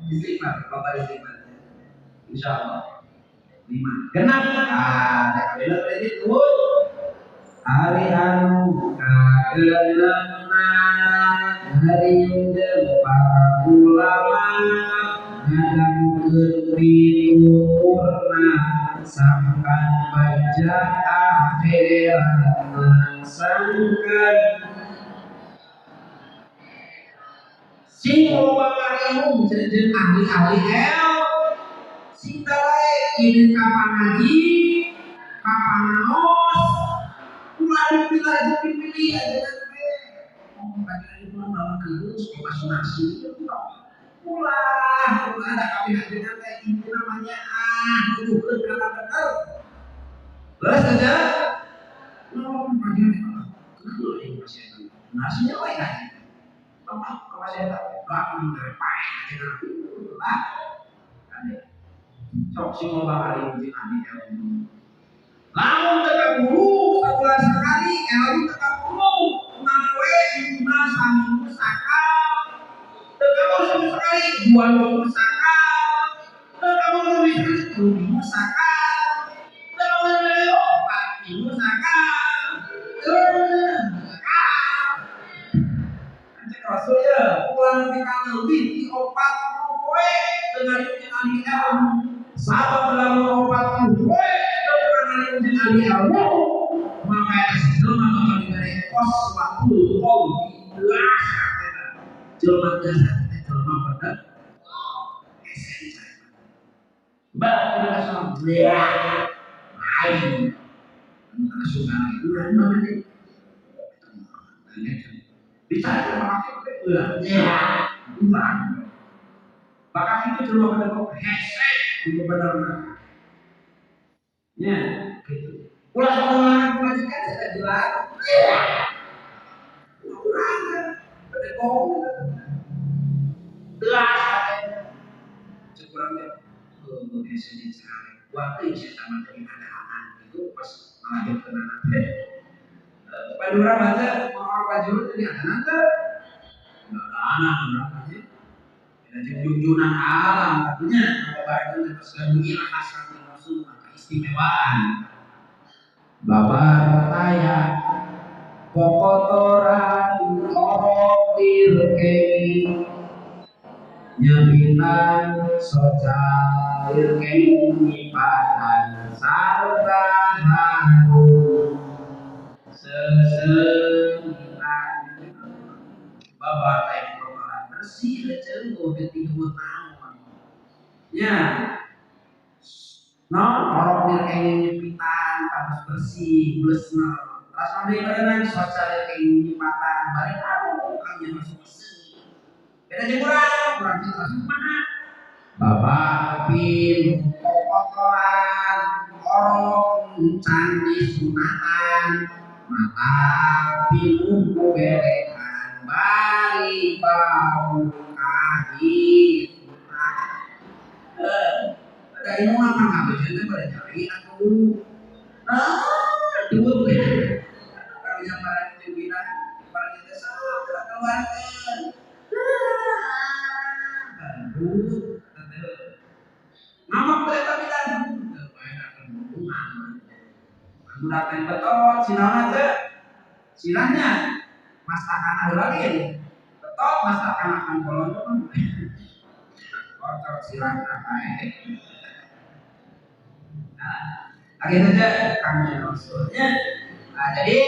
istighfar bapak istighfar insyaallah 5 genap ada bener kredit hari anu kagelemna hari para ulama ngadangkeun pituturna sangkan baca akhirat sangkan sing loba ngariung jeung ahli-ahli sing tarae kirim ka pangaji ka panaos ulah dipilih dipilih aja kan bagian itu nama keus nasi ulah ada kabeh dengan kayak ini namanya nuduhkeun kata bener terus aja bagian itu nasinya wae kan apa saya tak bakal terpakai dengan lah sok sing loba kali uji adi lamun teka guru sebulan sekali lamun teka guru nawe lima saminggu sakal jual sakal, kamu lebih itu sakal, kamu lebih obat itu sakal, Rasul ya, pulang di kantor di opat kowe dengan ahli ilmu. Sahabat berlalu opat kowe dengan ahli ilmu. Maka sebelum atau dari kos waktu kau jelas jelma dasar jelma pada baru langsung ya, ayo, langsung itu mana nih? Bicara makin ya, bukan. Bahkan itu cuma bentuk hesek, itu benar-benar. Ya, gitu. Ulang majikan tidak jelas. Ya, kurang. Bentuk jelas. Sekurangnya hesek sekali. Waktu itu sama dengan anak itu pas melahirkan anaknya. Padura baca orang pajuru jadi anak anak jadi junjunan alam katanya kabarkan atas gandungan hasrat Rasul maka istimewaan babar raya kokotoran orok dirkei nyebitan sosial dirkei nyipadan sarta harum sesenian babar raya kokotoran bersih lecenggo ketiga tahun ya no orok dirkei nyebitan harus bersih blesner terus nanti berenang sosial dirkei nyipadan balik aku kami masuk bersih beda kurang kita masuk mana bapak pin kokotoran orok candi sunatan mata pinuku belekan bari bau kahit ada ilmu apa nggak bisa pada cari aku dulu kalau yang barang itu bilang barang itu salah keluarkan dulu nama mereka bilang aku datang betul silang aja silahnya masakan lagi betul masakan akan kolon kotor silang apa lagi saja kami rasulnya jadi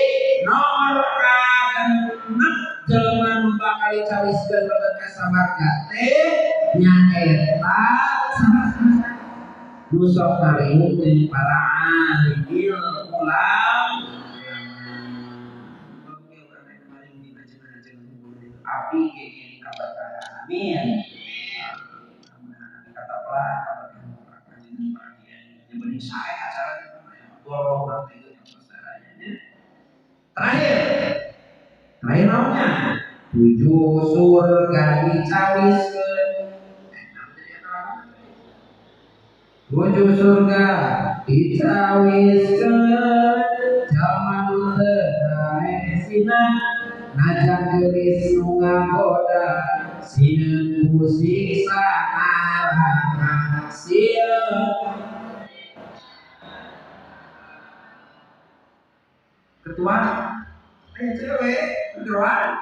nomor kagenep jelema nu bakal dicawiskeun bae samarga teh nyaeta sama-sama nu sok karingu deui para alim ulama api gege kabar amin kata pelan kabar yang saya acara orang terakhir namanya 7 surga dicawiskeun 7 surga dicawiskeun zaman teu daesina najan geulis nu ngagoda sieun ku siksa neraka sieun ketua cewek ketuaan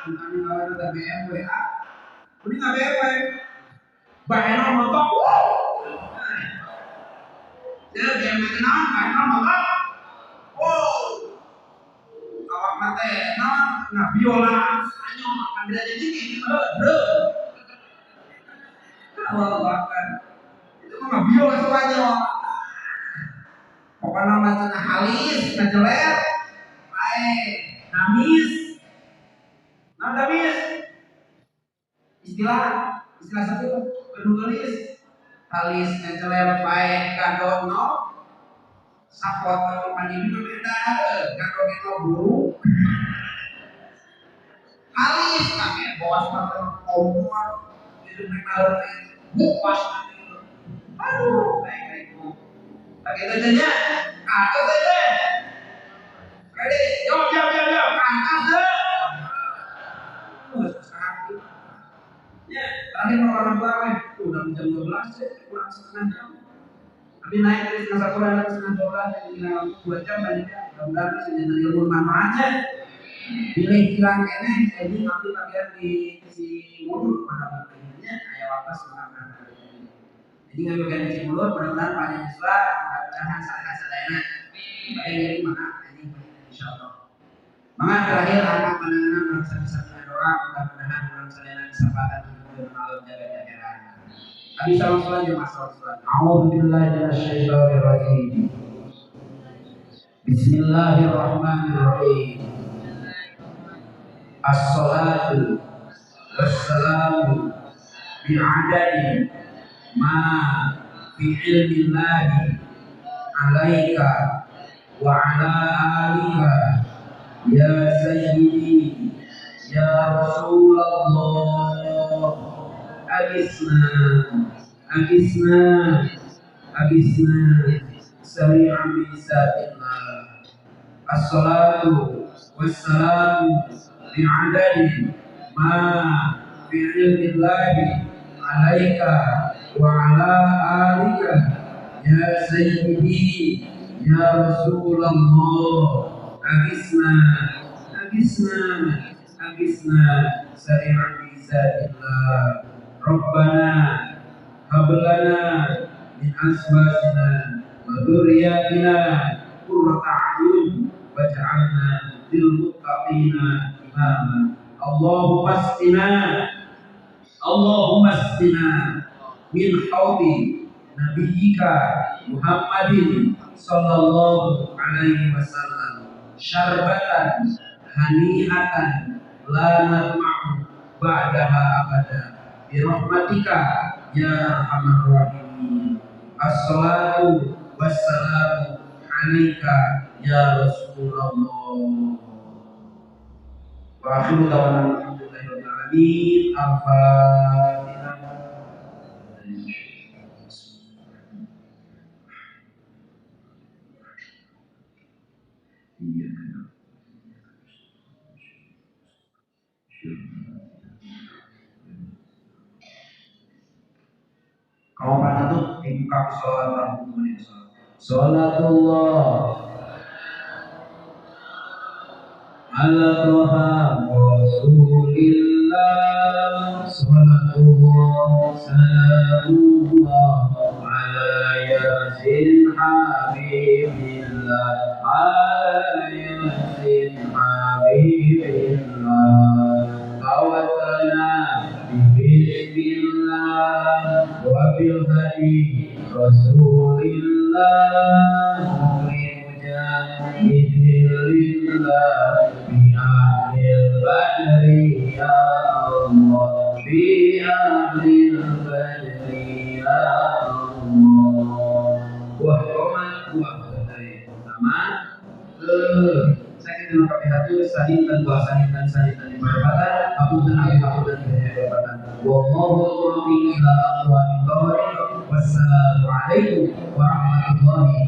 bukan ngawin ada BMW ini nggak BMW bahena motor dia BMW kenal bahena motor awak mate nah biola hanya makan dia jadi ini bro kalau bahkan itu mah biola semuanya pokoknya macam halis, ngejeler, baik, namis, istilah satu penulis halis, ngejeler, baik, kadono, sapot mandi itu beda, kadono buru, halis, pakai bos pakai kompor, itu mereka bukas, aduh, baik. Pakai itu saja, atas saja. Ready, yo, angkat deh. Terakhir mau orang tua, udah jam 12 ya, kurang setengah jam. Tapi naik dari setengah 10 dan setengah 12 dan tinggal 2 jam banyak. Mudah-mudahan bisa jadi ilmu manfaat aja. Pilih hilang ini, jadi nanti bagian di si mulut pada bagiannya kayak apa semangat. Jadi nggak bagian di mulut, mudah-mudahan banyak siswa, mudah-mudahan sadar-sadar. Baik jadi mana ini insyaallah. Maka terakhir anak-anak bangsa bisa doa mudah-mudahan dalam kesempatan untuk malam jaga-jaga. Abi salam salam jemaah salat. A'udzubillahi minasyaitonir rajim. Bismillahirrahmanirrahim. As-salatu wassalamu bi'adadi ma fi ilmillahi alaika wa ala alika ya sayyidi ya Rasulullah agisna sari'an bisatillah. As-salatu wassalamu bi'adadi ma fi ilmillahi alaika wa ala alika ya sayyidi ya Rasulullah agisna sari'an bisatillah. Rabbana hablana min azwajina wa dzurriyyatina qurrata a'yun waj'alna lil muttaqina imama. Allahumma asqina min haudi nabiyyika Muhammadin sallallahu alaihi wasallam syarbatan hani'atan la nadma'u ba'daha abada bi rahmatika ya arhamar rahimin. As-salatu wassalamu alaika ya Rasulullah. Wa akhiru da'wana alhamdulillahi rabbil alamin. Al-Fatihah. Kalau pada itu dibuka sholat Salatullah ala Tuhan Rasulillah. Salatullah salamullah ala yasin habibillah, ala yasin habibillah. Tawassalna bismillah wa bil hadi Rasulillah mujahidillah bi ahlil badri ya Allah, bi ahlil badri ya Allah. Wah roman sama saya kita pakai hati saditan ibadah aku dan ibadah. Wallahu a'lam bishawab. Wassalamu alaikum warahmatullahi